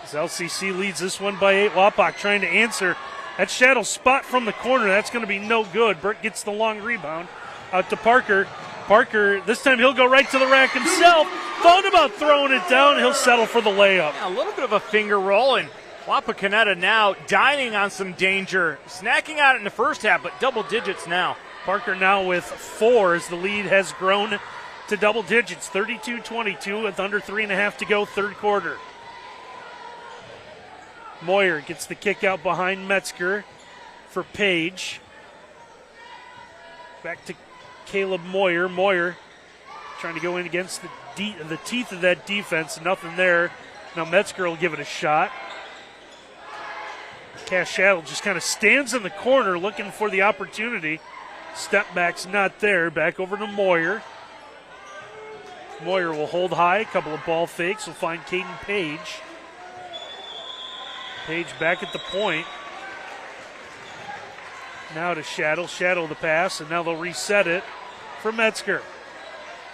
As LCC leads this one by 8. Wapak trying to answer. That shadow spot from the corner, that's going to be no good. Burt gets the long rebound out to Parker. Parker, this time he'll go right to the rack himself. Thought about throwing it down. He'll settle for the layup. Yeah, a little bit of a finger roll, and Wapakoneta now dining on some danger. Snacking out in the first half, but double digits now. Parker now with 4 as the lead has grown to double digits. 32-22 with under 3.5 to go, third quarter. Moyer gets the kick out behind Metzger for Page. Back to Caleb Moyer. Moyer trying to go in against the teeth of that defense. Nothing there. Now Metzger will give it a shot. Cash Shadow just kind of stands in the corner looking for the opportunity. Step back's not there. Back over to Moyer. Moyer will hold high. A couple of ball fakes. Will find Caden Page. Page back at the point. Now to Shadow. Shadow the pass, and now they'll reset it for Metzger.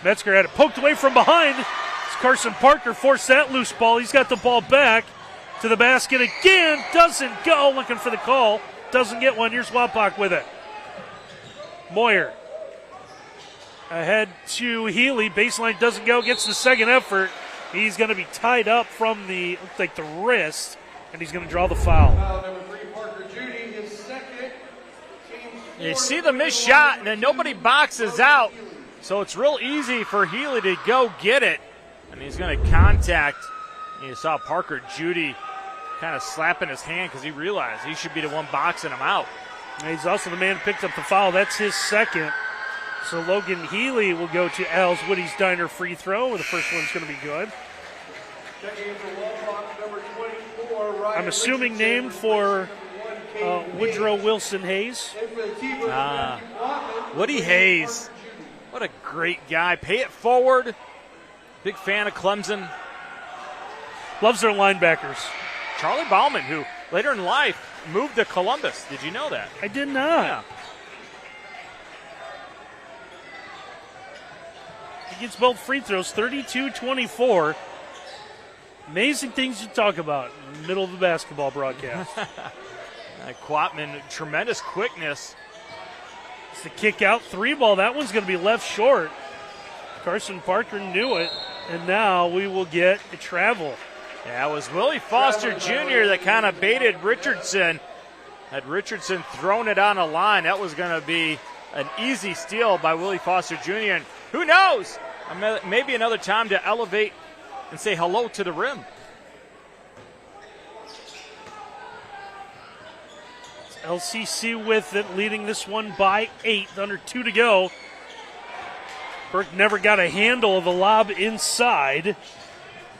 Metzger had it poked away from behind. It's Carson Parker forced that loose ball. He's got the ball back to the basket again. Doesn't go. Looking for the call. Doesn't get one. Here's Wapak with it. Moyer ahead to Healy. Baseline doesn't go. Gets the second effort. He's going to be tied up from the wrist, and he's going to draw the foul. Number 3, Parker Judy, his second. You see the missed shot, and then nobody boxes out. So it's real easy for Healy to go get it. And he's going to contact. And you saw Parker Judy kind of slapping his hand because he realized he should be the one boxing him out. And he's also the man who picked up the foul. That's his second. So Logan Healy will go to Al's Woody's Diner free throw. The first one's going to be good. I'm assuming named for Woodrow Wilson Hayes. Woody Hayes. What a great guy. Pay it forward. Big fan of Clemson. Loves their linebackers. Charlie Bauman, who later in life moved to Columbus. Did you know that? I did not. Yeah. He gets both free throws, 32-24. Amazing things to talk about in the middle of the basketball broadcast. Quatman, tremendous quickness. It's the kick out 3 ball. That one's going to be left short. Carson Parker knew it, and now we will get a travel. Yeah, it was Willie Foster Jr. that kind of baited Richardson. Had Richardson thrown it on a line, that was going to be an easy steal by Willie Foster Jr. And who knows, maybe another time to elevate and say hello to the rim. It's LCC with it, leading this one by 8, under 2 to go. Burke never got a handle of the lob inside.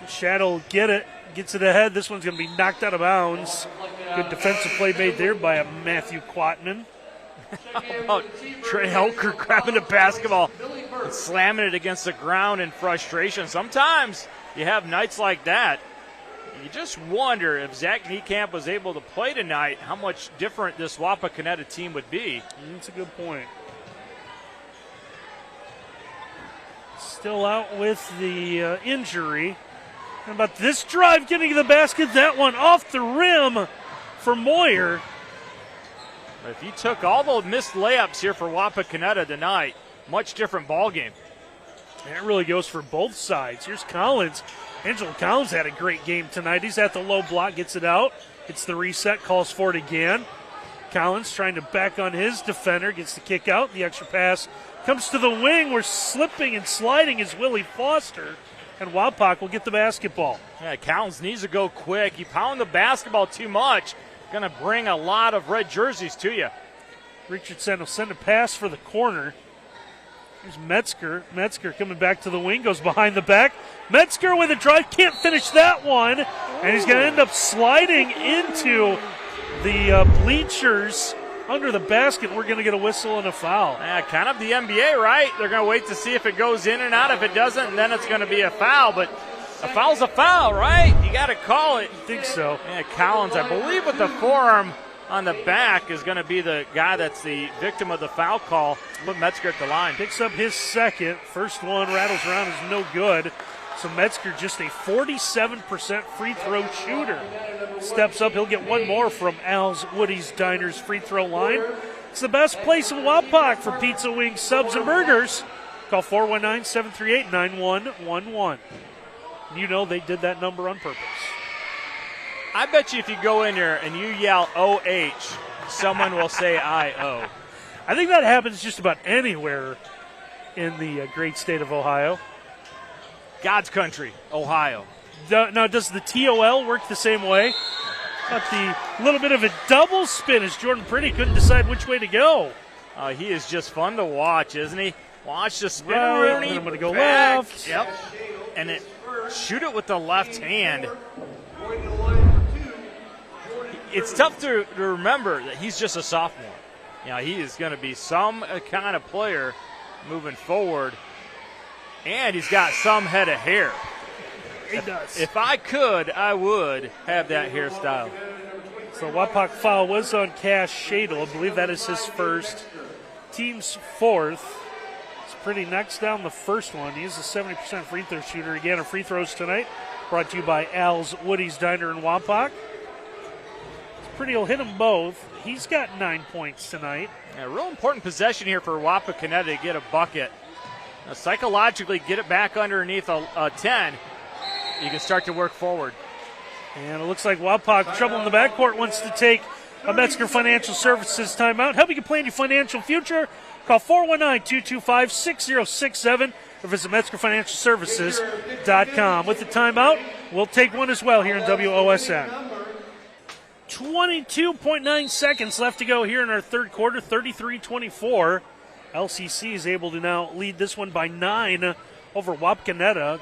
Shadow will get it, gets it ahead. This one's going to be knocked out of bounds. Good defensive play made there by a Matthew Quatman. How about Trey Elker grabbing the basketball and slamming it against the ground in frustration? Sometimes you have nights like that. You just wonder if Zach Niekamp was able to play tonight, how much different this Wapakoneta team would be. That's a good point. Still out with the injury. How about this drive getting to the basket? That one off the rim for Moyer. If you took all those missed layups here for Wapakoneta tonight, much different ball game. And it really goes for both sides. Here's Collins. Angelo Collins had a great game tonight. He's at the low block, gets it out. Gets the reset, calls for it again. Collins trying to back on his defender, gets the kick out. The extra pass comes to the wing. We're slipping and sliding is Willie Foster. And Wapak will get the basketball. Yeah, Collins needs to go quick. He pounded the basketball too much. Going to bring a lot of red jerseys to you. Richardson will send a pass for the corner. Here's Metzger. Metzger coming back to the wing, goes behind the back. Metzger with a drive, can't finish that one. And he's going to end up sliding into the bleachers under the basket. We're going to get a whistle and a foul. Yeah, kind of the NBA, right? They're going to wait to see if it goes in or not. If it doesn't, then it's going to be a foul. But a foul's a foul, right? You got to call it. I think so. Yeah, Collins, I believe with the forearm on the back is going to be the guy that's the victim of the foul call. Put Metzger at the line. Picks up his second. First one rattles around, is no good. So Metzger just a 47% free throw shooter. Steps up, he'll get one more from Al's Woody's Diners free throw line. It's the best place in Wapak for pizza, wings, subs, and burgers. Call 419-738-9111. You know they did that number on purpose. I bet you if you go in there and you yell OH, someone will say IO. I think that happens just about anywhere in the great state of Ohio. God's country, Ohio. Now, does the TOL work the same way? Got the little bit of a double spin as Jordan Pretty couldn't decide which way to go. He is just fun to watch, isn't he? Watch the spin. Right, and I'm going to go back. left. Yep. And shoot it with the left hand. It's tough to remember that he's just a sophomore. He is going to be some kind of player moving forward. And he's got some head of hair. He does. If I could, I would have that hairstyle. So Wapak foul was on Cash Shadle. I believe that is his first. Team's fourth. It's Pretty knocks down the first one. He is a 70% free throw shooter. Again, our free throws tonight brought to you by Al's Woody's Diner in Wapak. Pretty will hit them both. He's got 9 points tonight. A real important possession here for Wapakoneta to get a bucket. Now, psychologically, get it back underneath a 10. You can start to work forward. And it looks like Wapak, trouble in the backcourt, wants to take a Metzger Financial Services timeout. Help you plan your financial future. Call 419-225-6067 or visit MetzgerFinancialServices.com. With the timeout, we'll take one as well here in WOSN. 22.9 seconds left to go here in our third quarter, 33-24. LCC is able to now lead this one by 9 over Wapakoneta.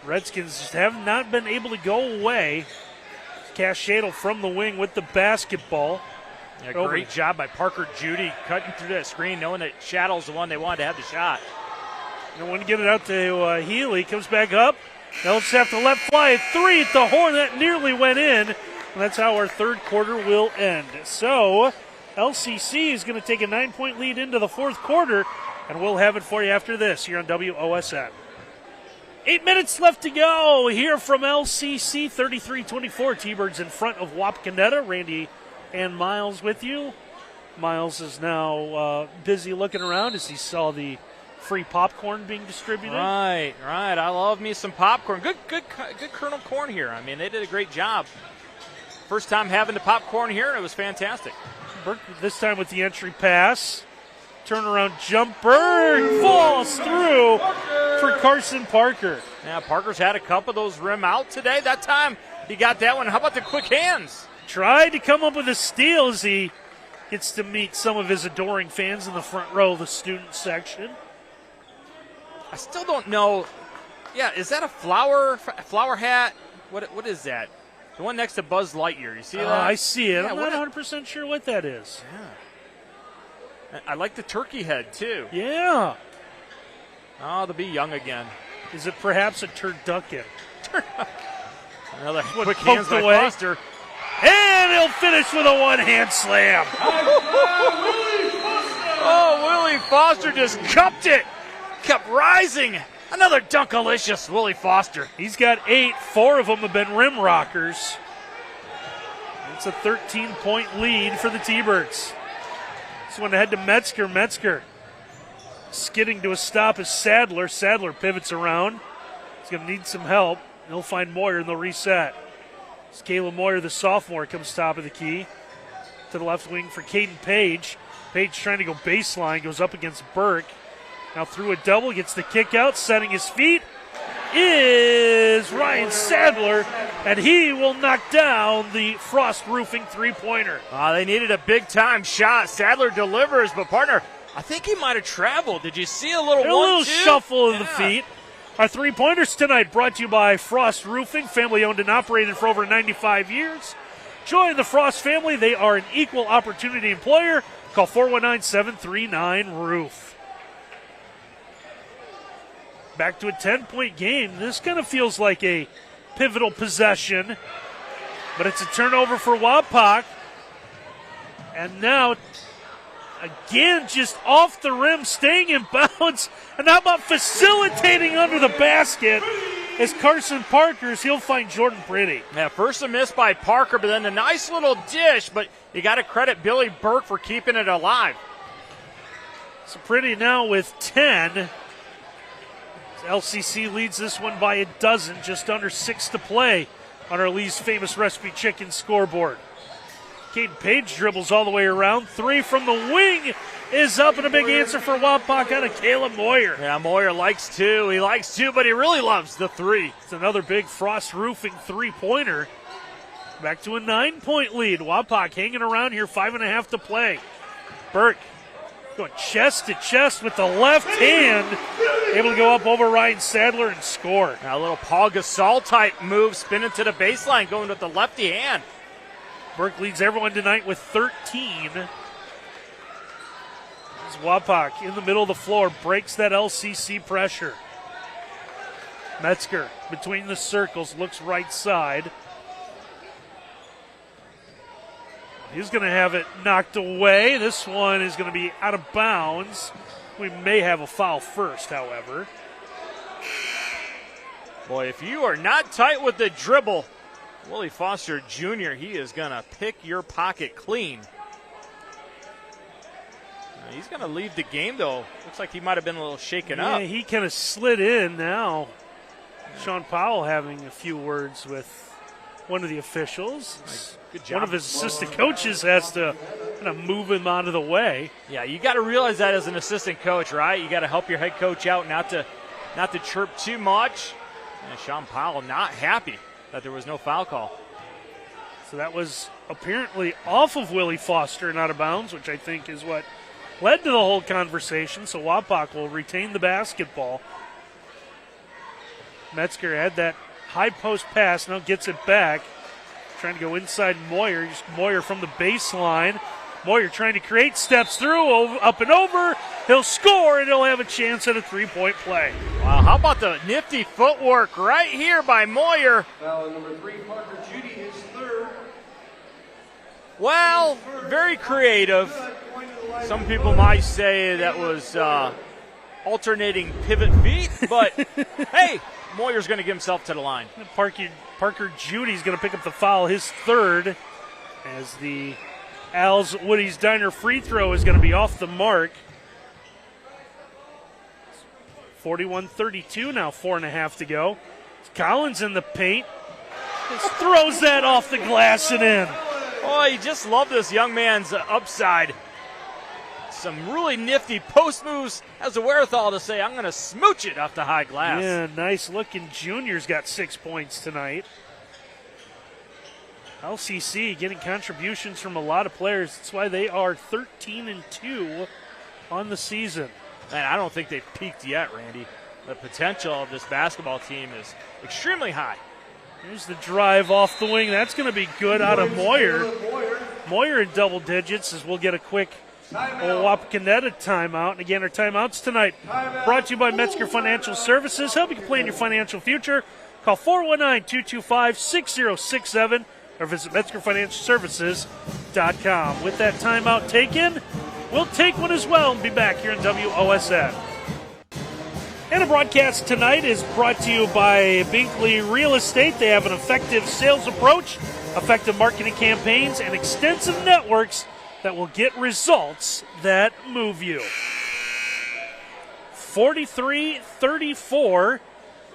Redskins just have not been able to go away. Cash Shadle from the wing with the basketball. Yeah, great job by Parker Judy cutting through that screen, knowing that Shadow's the one they wanted to have the shot. They want to get it out to Healy. Comes back up. They'll just have to let fly a three at the horn. That nearly went in. And that's how our third quarter will end. So LCC is going to take a 9-point lead into the fourth quarter, and we'll have it for you after this here on WOSN. 8 minutes left to go here from LCC, 33-24. T-Birds in front of Wapakoneta. Randy and Miles with you. Miles is now busy looking around as he saw the free popcorn being distributed. Right. I love me some popcorn. Good Colonel Corn here. I mean, they did a great job. First time having the popcorn here, and it was fantastic. Burke this time with the entry pass. Turnaround jumper falls through for Carson Parker. Yeah, Parker's had a couple of those rim out today. That time he got that one. How about the quick hands? Tried to come up with a steal as he gets to meet some of his adoring fans in the front row of the student section. I still don't know. Yeah, is that a flower hat? What is that? The one next to Buzz Lightyear. You see that? I see it. Yeah, I'm not 100% sure what that is. Yeah. I like the turkey head, too. Yeah. Oh, they'll be young again. Is it perhaps a turducken? Another quick hands by Foster. And he'll finish with a one-hand slam. Oh, Willie Foster just cupped it. Kept rising. Another dunkalicious Willie Foster. He's got 8. 4 of them have been rim rockers. It's a 13-point lead for the T-Birds. This one ahead to Metzger. Metzger Skidding to a stop is Sadler. Sadler pivots around. He's going to need some help. He'll find Moyer and they'll reset. It's Caleb Moyer, the sophomore, comes top of the key. To the left wing for Caden Page. Page trying to go baseline, goes up against Burke. Now through a double, gets the kick out, setting his feet is Ryan Sadler, and he will knock down the Frost Roofing three-pointer. They needed a big-time shot. Sadler delivers, but partner, I think he might have traveled. Did you see a little shuffle of the feet? Our three-pointers tonight brought to you by Frost Roofing, family-owned and operated for over 95 years. Join the Frost family. They are an equal opportunity employer. Call 419-739-ROOF. Back to a 10-point game. This kind of feels like a pivotal possession, but it's a turnover for Wapak. And now, again, just off the rim, staying in bounds, and how about facilitating under the basket is Carson Parker's. He'll find Jordan Pretty. Yeah, first a miss by Parker, but then a nice little dish, but you got to credit Billy Burke for keeping it alive. So Pretty now with 10. LCC leads this one by a dozen, just under 6 to play on our Lee's Famous Recipe Chicken scoreboard. Caden Page dribbles all the way around. 3 from the wing is up, and a big answer for Wapak out of Caleb Moyer. Yeah, Moyer likes 2. He likes 2, but he really loves the 3. It's another big Frost Roofing three-pointer. Back to a 9-point lead. Wapak hanging around here, 5.5 to play. Burke going chest to chest with the left hand. Able to go up over Ryan Sadler and score. Now a little Paul Gasol type move, spinning to the baseline, going with the lefty hand. Burke leads everyone tonight with 13. As Wapak in the middle of the floor breaks that LCC pressure. Metzger between the circles, looks right side. He's going to have it knocked away. This one is going to be out of bounds. We may have a foul first, however. Boy, if you are not tight with the dribble, Willie Foster Jr., he is going to pick your pocket clean. He's going to leave the game, though. Looks like he might have been a little shaken up. Yeah, he kind of slid in now. Sean Powell having a few words with one of the officials. Good job. One of his assistant coaches has to kind of move him out of the way. Yeah, you got to realize that as an assistant coach, right? You got to help your head coach out not to chirp too much. And Sean Powell not happy that there was no foul call. So that was apparently off of Willie Foster and out of bounds, which I think is what led to the whole conversation. So Wapak will retain the basketball. Metzger had that high post pass, now gets it back. Trying to go inside Moyer. Just Moyer from the baseline. Moyer trying to create, steps through, up and over. He'll score, and he'll have a chance at a three-point play. Wow, how about the nifty footwork right here by Moyer? Foul number 3, Parker Judy, his 3rd. Well, very creative. Some people might say that was alternating pivot feet, but hey, Moyer's going to get himself to the line. Parker Judy's going to pick up the foul, his 3rd, as the Al's Woody's Diner free throw is going to be off the mark. 41-32 now, 4.5 to go. Collins in the paint. Just throws that off the glass and in. Oh, you just love this young man's upside. Some really nifty post moves. Has the wherewithal to say, I'm going to smooch it off the high glass. Yeah, nice looking junior's got 6 points tonight. LCC getting contributions from a lot of players. That's why they are 13-2 on the season. Man, I don't think they've peaked yet, Randy. The potential of this basketball team is extremely high. Here's the drive off the wing. That's going to be good out of Moyer. Moyer in double digits as we'll get a quick Wapakoneta timeout. And again, our timeouts tonight brought to you by Metzger Financial Services. Help you plan your financial future. Call 419-225-6067 or visit MetzgerFinancialServices.com. With that timeout taken, we'll take one as well and be back here in WOSN. And a broadcast tonight is brought to you by Binkley Real Estate. They have an effective sales approach, effective marketing campaigns, and extensive networks that will get results that move you. 43-34.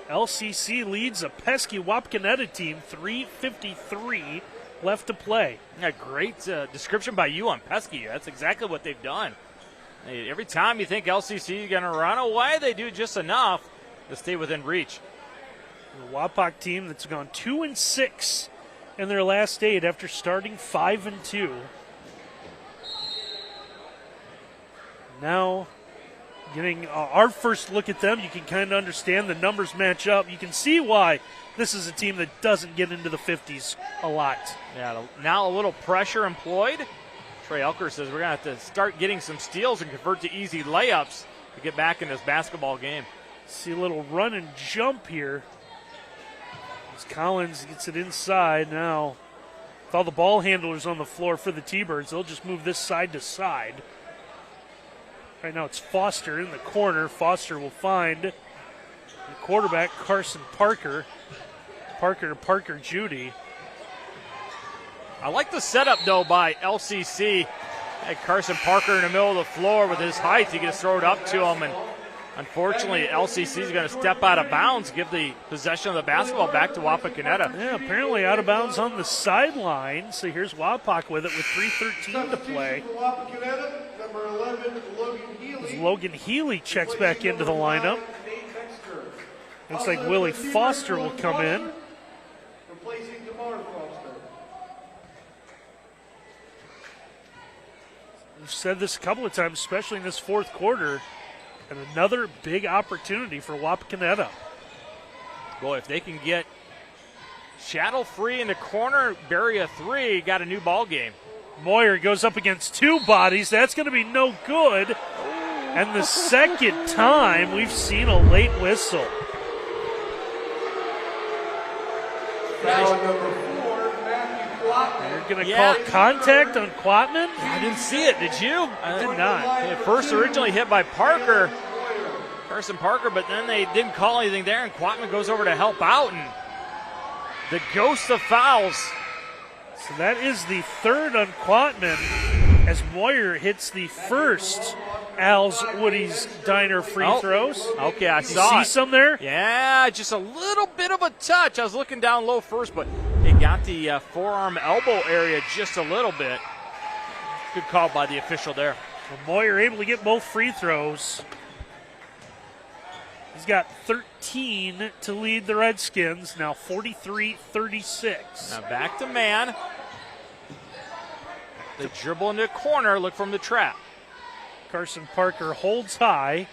LCC leads a pesky Wapakoneta team, 3:53 left to play. Yeah, great description by you on pesky. That's exactly what they've done. Every time you think LCC is going to run away, they do just enough to stay within reach. The Wapak team that's gone 2-6 in their last 8 after starting 5-2. Now, getting our first look at them, you can kind of understand the numbers match up. You can see why this is a team that doesn't get into the 50s a lot. Yeah, now a little pressure employed. Trey Elker says we're going to have to start getting some steals and convert to easy layups to get back in this basketball game. See a little run and jump here. As Collins gets it inside now. With all the ball handlers on the floor for the T-Birds, they'll just move this side to side. Right now it's Foster in the corner. Foster will find the quarterback, Carson Parker. Parker to Parker Judy. I like the setup, though, by LCC. Had Carson Parker in the middle of the floor with his height. He gets thrown up to him, and unfortunately, LCC is going to step out of bounds, give the possession of the basketball back to Wapakoneta. Yeah, apparently out of bounds on the sideline. So here's Wapak with it with 3:13 to play. Number 11, Logan Healy. Logan Healy checks back into the lineup. Looks like Willie Foster will come in. Replacing DeMar Foster. We've said this a couple of times, especially in this fourth quarter, and another big opportunity for Wapakoneta. Boy, if they can get Shadow free in the corner, bury a three, got a new ball game. Moyer goes up against two bodies. That's going to be no good. And the second time we've seen a late whistle. Foul number 4, Matthew Quatman. You're going to call contact on Quatman? I didn't see it, did you? I did not. It first originally hit by Parker, Carson Parker, but then they didn't call anything there, and Quatman goes over to help out, and the ghost of fouls. So that is the third on Quatman as Moyer hits the first Al's Woody's Diner free throws. Okay, I you saw see some there? Yeah, just a little bit of a touch. I was looking down low first, but it got the forearm elbow area just a little bit. Good call by the official there. Well, Moyer able to get both free throws. He's got 13 to lead the Redskins, now 43-36. Now back to man. They dribble in the corner, look from the trap. Carson Parker holds high,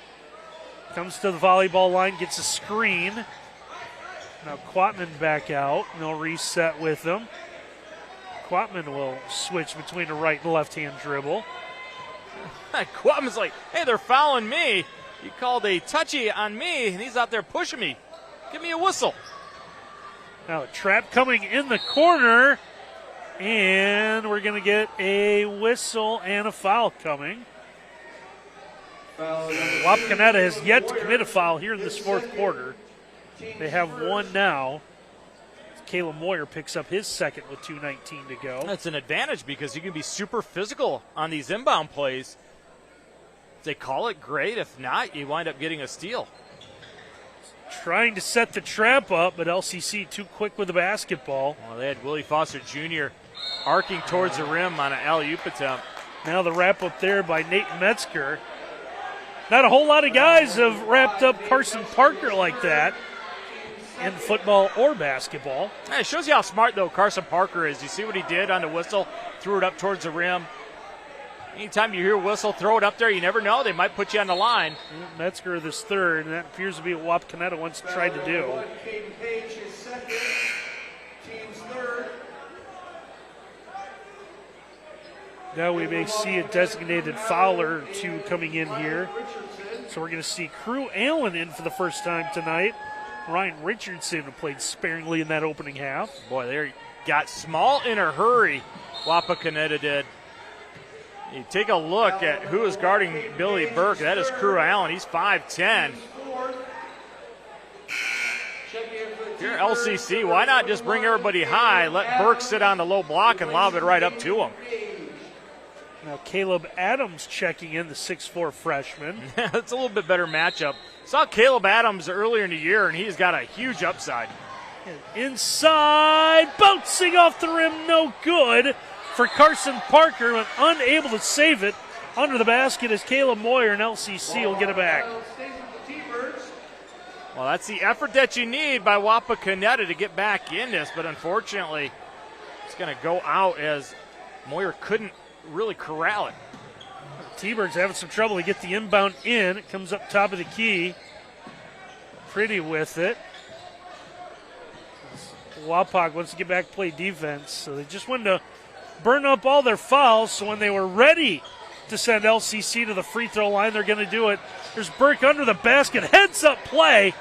comes to the volleyball line, gets a screen. Now Quatman back out, and they'll reset with them. Quatman will switch between a right and left-hand dribble. Quatman's like, hey, they're fouling me. He called a touchy on me, and he's out there pushing me. Give me a whistle. Now a trap coming in the corner, and we're going to get a whistle and a foul coming. Wapakoneta has yet to commit a foul here in this fourth quarter. They have one now. Caleb Moyer picks up his second with 2:19 to go. That's an advantage because you can be super physical on these inbound plays. If they call it, great. If not, you wind up getting a steal. Trying to set the trap up, but LCC too quick with the basketball. Well, they had Willie Foster Jr. arcing towards the rim on an alley-oop attempt. Now the wrap up there by Nate Metzger. Not a whole lot of guys have wrapped up Carson Parker like that in football or basketball. It shows you how smart, though, Carson Parker is. You see what he did on the whistle, threw it up towards the rim. Anytime you hear a whistle, throw it up there. You never know. They might put you on the line. Metzger this third, and that appears to be what Wapakoneta once tried to do. Caden Page is second, team's third. Now we may see a designated fouler or two coming in here. So we're going to see Crew Allen in for the first time tonight. Ryan Richardson played sparingly in that opening half. Boy, they got small in a hurry, Wapakoneta did. You take a look at who is guarding Billy Burke. That is Crew Allen. He's 5'10". If you're LCC, why not just bring everybody high, let Burke sit on the low block and lob it right up to him? Now Caleb Adams checking in, the 6'4 freshman. That's a little bit better matchup. Saw Caleb Adams earlier in the year, and he's got a huge upside. And inside, bouncing off the rim, no good for Carson Parker, but unable to save it under the basket as Caleb Moyer and LCC will get it back. Well, that's the effort that you need by Wapakoneta to get back in this, but unfortunately, it's going to go out as Moyer couldn't really corral it. T-Birds having some trouble to get the inbound in. It comes up top of the key. Pretty with it. Wapak wants to get back, play defense, so they just wanted to burn up all their fouls, so when they were ready to send LCC to the free throw line, they're going to do it. There's Burke under the basket, heads up play,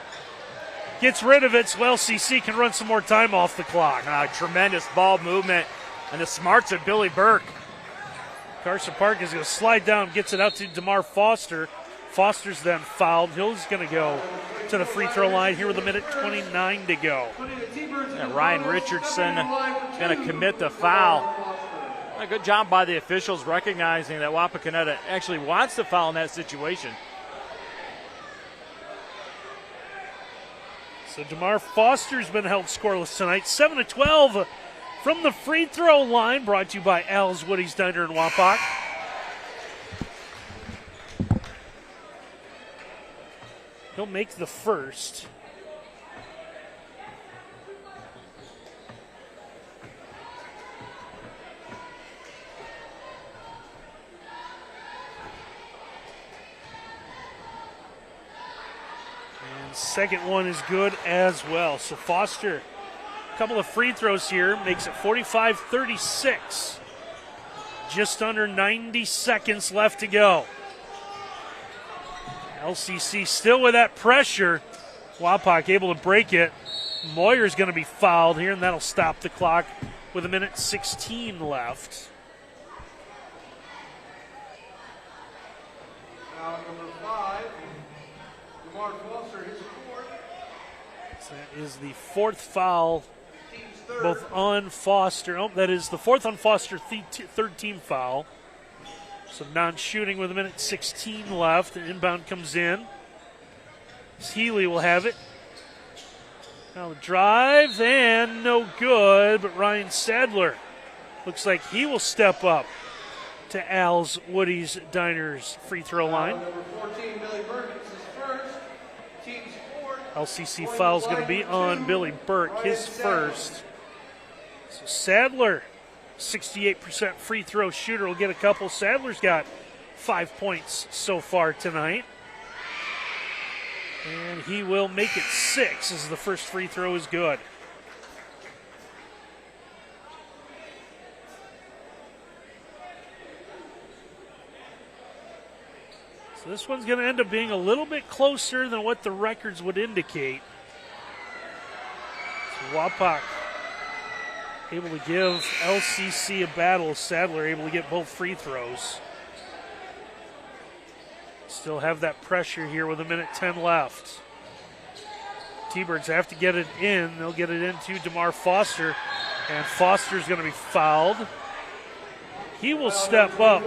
gets rid of it so LCC can run some more time off the clock. Tremendous ball movement and the smarts of Billy Burke. Carson Park is going to slide down, gets it out to DeMar Foster. Foster's then fouled. He's going to go to the free throw line here with a minute 29 to go. And Ryan Richardson going to commit the foul. A good job by the officials recognizing that Wapakoneta actually wants to foul in that situation. So DeMar Foster's been held scoreless tonight. 7-12 from the free throw line, brought to you by Al's Woody's Diner in Wapak. He'll make the first. And second one is good as well. So Foster, a couple of free throws here, makes it 45-36. Just under 90 seconds left to go. LCC still with that pressure. Wapak able to break it. Moyer's going to be fouled here, and that'll stop the clock with a minute 16 left. Foul number 5, DeMar Foster, his fourth. So that is the fourth foul, Team's third. both on Foster. Oh, that is the fourth on Foster, third team foul. So non-shooting with a minute 16 left. The inbound comes in. Healy will have it. Now the drive, and no good, but Ryan Sadler looks like he will step up to Al's Woody's Diners free throw line. Number 14, Billy Burke, it's his first. Team's fourth. LCC foul's going to be on Billy Burke, his first. So Sadler, 68% free throw shooter, will get a couple. Sadler's got 5 points so far tonight. And he will make it 6 as the first free throw is good. So this one's going to end up being a little bit closer than what the records would indicate. So Wapak able to give LCC a battle. Sadler able to get both free throws. Still have that pressure here with a minute 10 left. T-Birds have to get it in. They'll get it into DeMar Foster, and Foster's going to be fouled. He will step up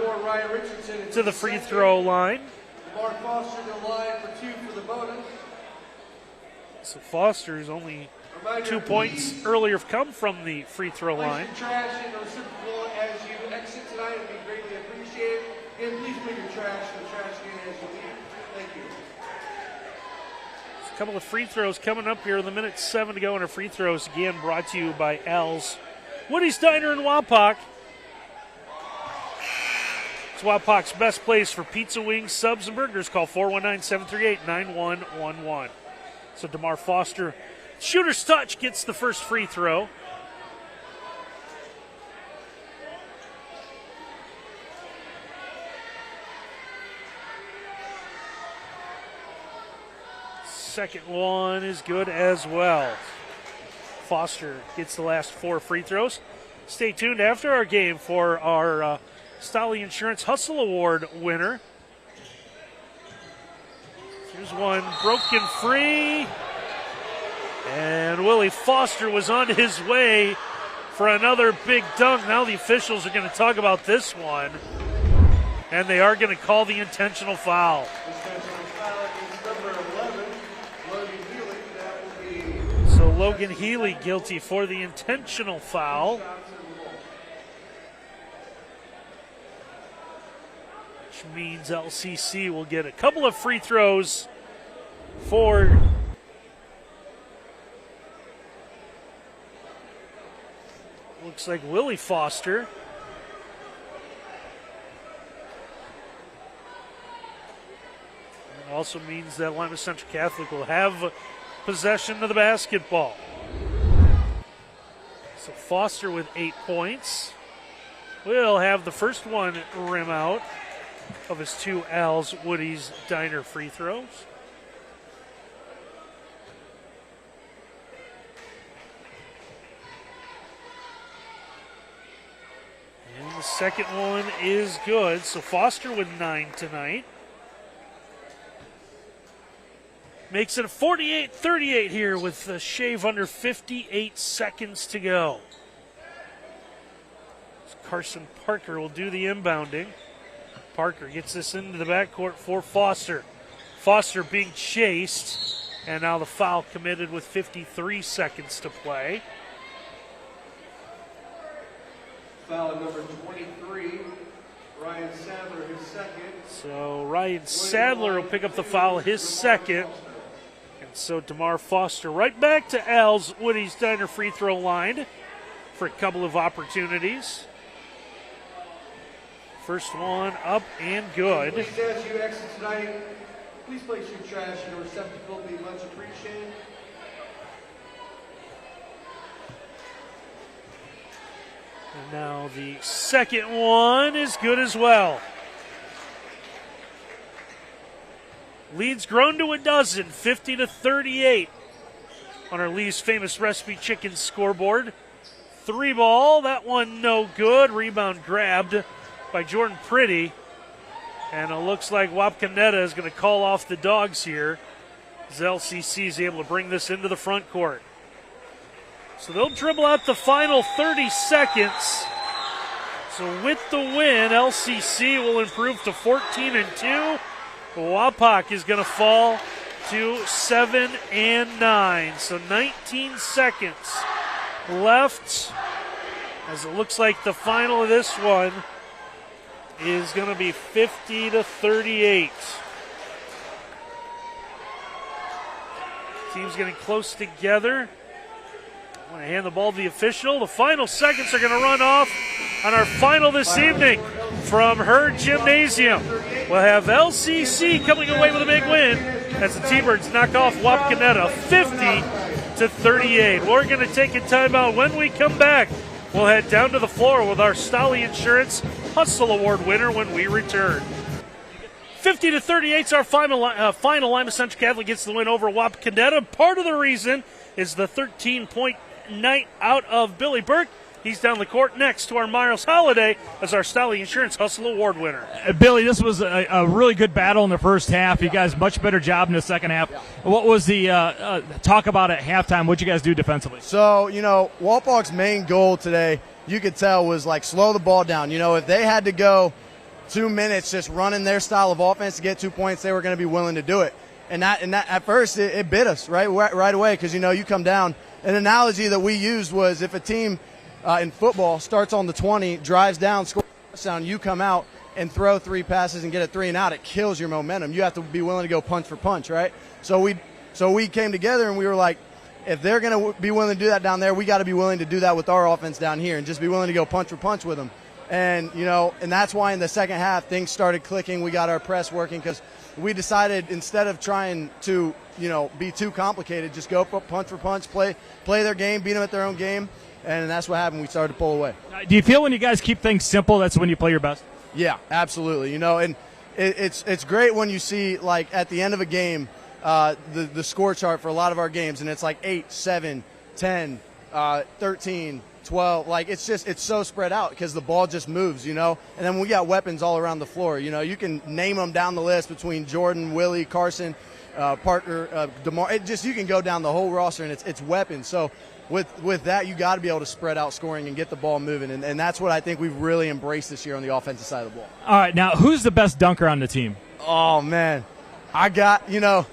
to the free throw line. DeMar Foster to the line for 2 for the bonus. So Foster's only 2 points earlier have come from the free throw line. Place your trash in the reciprocal as you exit tonight. It would be greatly appreciated. And please put your trash in the trash can as you leave. Thank you. A couple of free throws coming up here with a minute 7 to go, and our free throws again brought to you by Al's Woody's Diner in Wapak. It's Wapak's best place for pizza, wings, subs, and burgers. Call 419-738-9111. So DeMar Foster, shooter's touch, gets the first free throw. Second one is good as well. Foster gets the last 4 free throws. Stay tuned after our game for our Stolly Insurance Hustle Award winner. Here's one broken free. And Willie Foster was on his way for another big dunk. Now the officials are going to talk about this one. And they are going to call the intentional foul. Intentional foul is number 11, Logan Healy. That will be So Logan Healy guilty for the intentional foul. Which means LCC will get a couple of free throws for looks like Willie Foster. It also means that Lima Central Catholic will have possession of the basketball. So Foster with 8 points will have the first one rim out of his 2 Al's Woody's Diner free throws. And the second one is good. So Foster with 9 tonight. Makes it a 48-38 here with a shave under 58 seconds to go. Carson Parker will do the inbounding. Parker gets this into the backcourt for Foster. Foster being chased, and now the foul committed with 53 seconds to play. foul number 23, Ryan Sadler, his second. So Ryan Sadler will pick up the foul, his second. And so DeMar Foster right back to Al's Woody's Diner free throw line for a couple of opportunities. First one up and good. Please, as you exit tonight, please place your trash in a receptacle. Be much appreciated. And now the second one is good as well. Lead's grown to a dozen, 50-38 on our Lee's Famous Recipe Chicken scoreboard. 3 ball, that one no good. Rebound grabbed by Jordan Pretty. And it looks like Wapakoneta is going to call off the dogs here as LCC is able to bring this into the front court. So they'll dribble out the final 30 seconds. So with the win, LCC will improve to 14-2. Wapak is going to fall to 7-9. So 19 seconds left as it looks like the final of this one is going to be 50-38. Teams getting close together. I want to hand the ball to the official. The final seconds are going to run off on our final this evening from Herd Gymnasium. We'll have LCC coming away with a big win as the T-Birds knock off Wapakoneta 50-38. We're going to take a timeout. When we come back, we'll head down to the floor with our Stolly Insurance Hustle Award winner when we return. 50-38 is our final. Lima Central Catholic gets the win over Wapakoneta. Part of the reason is the 13-point night out of Billy Burke. He's down the court next to our Miles Holiday as our Stolly Insurance Hustle Award winner. Billy, this was a really good battle in the first half. You guys much better job in the second half. Yeah. What was the talk about at halftime? What did you guys do defensively? So, Walpock's main goal today, you could tell, was like slow the ball down. If they had to go 2 minutes just running their style of offense to get 2 points, they were going to be willing to do it. And that at first it bit us right away because you come down. An analogy that we used was if a team in football starts on the 20, drives down, scores a touchdown, you come out and throw 3 passes and get a 3 and out, it kills your momentum. You have to be willing to go punch for punch, right? So we came together and we were like, if they're going to be willing to do that down there, we got to be willing to do that with our offense down here and just be willing to go punch for punch with them. And and that's why in the second half things started clicking. We got our press working because we decided instead of trying to be too complicated, just go punch for punch, play their game, beat them at their own game, and that's what happened. We started to pull away. Do you feel when you guys keep things simple, that's when you play your best? Yeah, absolutely. And it's great when you see like at the end of a game the score chart for a lot of our games, and it's like 8, 7, 10, 13. 12, like it's so spread out because the ball just moves, and then we got weapons all around the floor. You can name them down the list between Jordan, Willie, Carson, Parker, DeMar. You can go down the whole roster, and it's weapons. So with that, you got to be able to spread out scoring and get the ball moving, and that's what I think we've really embraced this year on the offensive side of the ball. All right, now who's the best dunker on the team? Oh, man. I got, I'm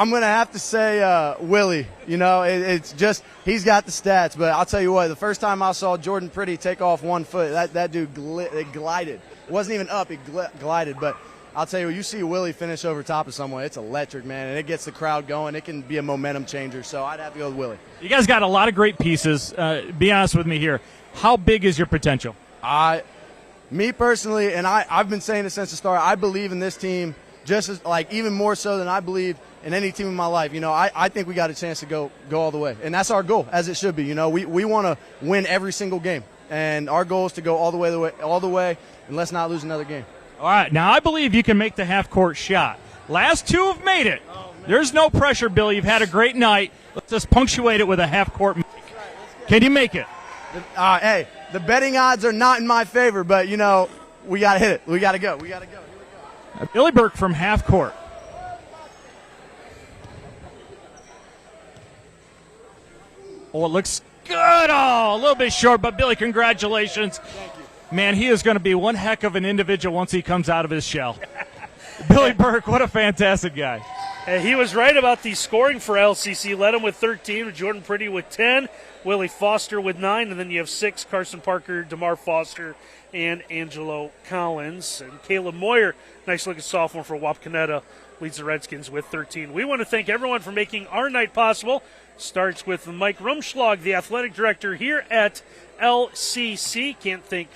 going to have to say Willie. It's just he's got the stats. But I'll tell you what, the first time I saw Jordan Pretty take off 1 foot, that dude it glided. It wasn't even up, it glided. But I'll tell you, you see Willie finish over top of someone, it's electric, man, and it gets the crowd going. It can be a momentum changer. So I'd have to go with Willie. You guys got a lot of great pieces. Be honest with me here. How big is your potential? Me personally, and I've been saying it since the start, I believe in this team just as, even more so than I believe in any team in my life. I think we got a chance to go all the way, and that's our goal, as it should be. We want to win every single game, and our goal is to go all the way, and let's not lose another game. All right, now I believe you can make the half-court shot. Last two have made it. There's no pressure, Billy. You've had a great night. Let's just punctuate it with a half-court make. Can you make it? Hey, the betting odds are not in my favor, but, we got to hit it. We got to go. Here we go. Billy Burke from half court. Oh, it looks good. Oh, a little bit short, but Billy, congratulations. Thank you. Man, he is going to be one heck of an individual once he comes out of his shell. Billy Burke, what a fantastic guy. He was right about the scoring for LCC. Led him with 13, with Jordan Pretty with 10, Willie Foster with 9, and then you have 6, Carson Parker, DeMar Foster, and Angelo Collins. And Caleb Moyer, nice-looking sophomore for Wapakoneta, leads the Redskins with 13. We want to thank everyone for making our night possible. Starts with Mike Rumschlag, the athletic director here at LCC. Can't thank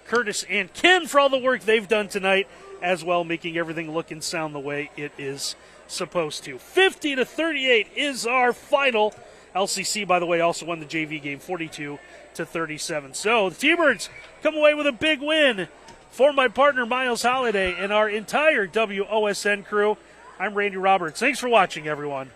Curtis and Ken for all the work they've done tonight as well, making everything look and sound the way it is supposed to. 50-38 is our final. LCC, by the way, also won the JV game 42-37. So the T-Birds come away with a big win. For my partner Miles Holliday and our entire WOSN crew, I'm Randy Roberts. Thanks for watching, everyone.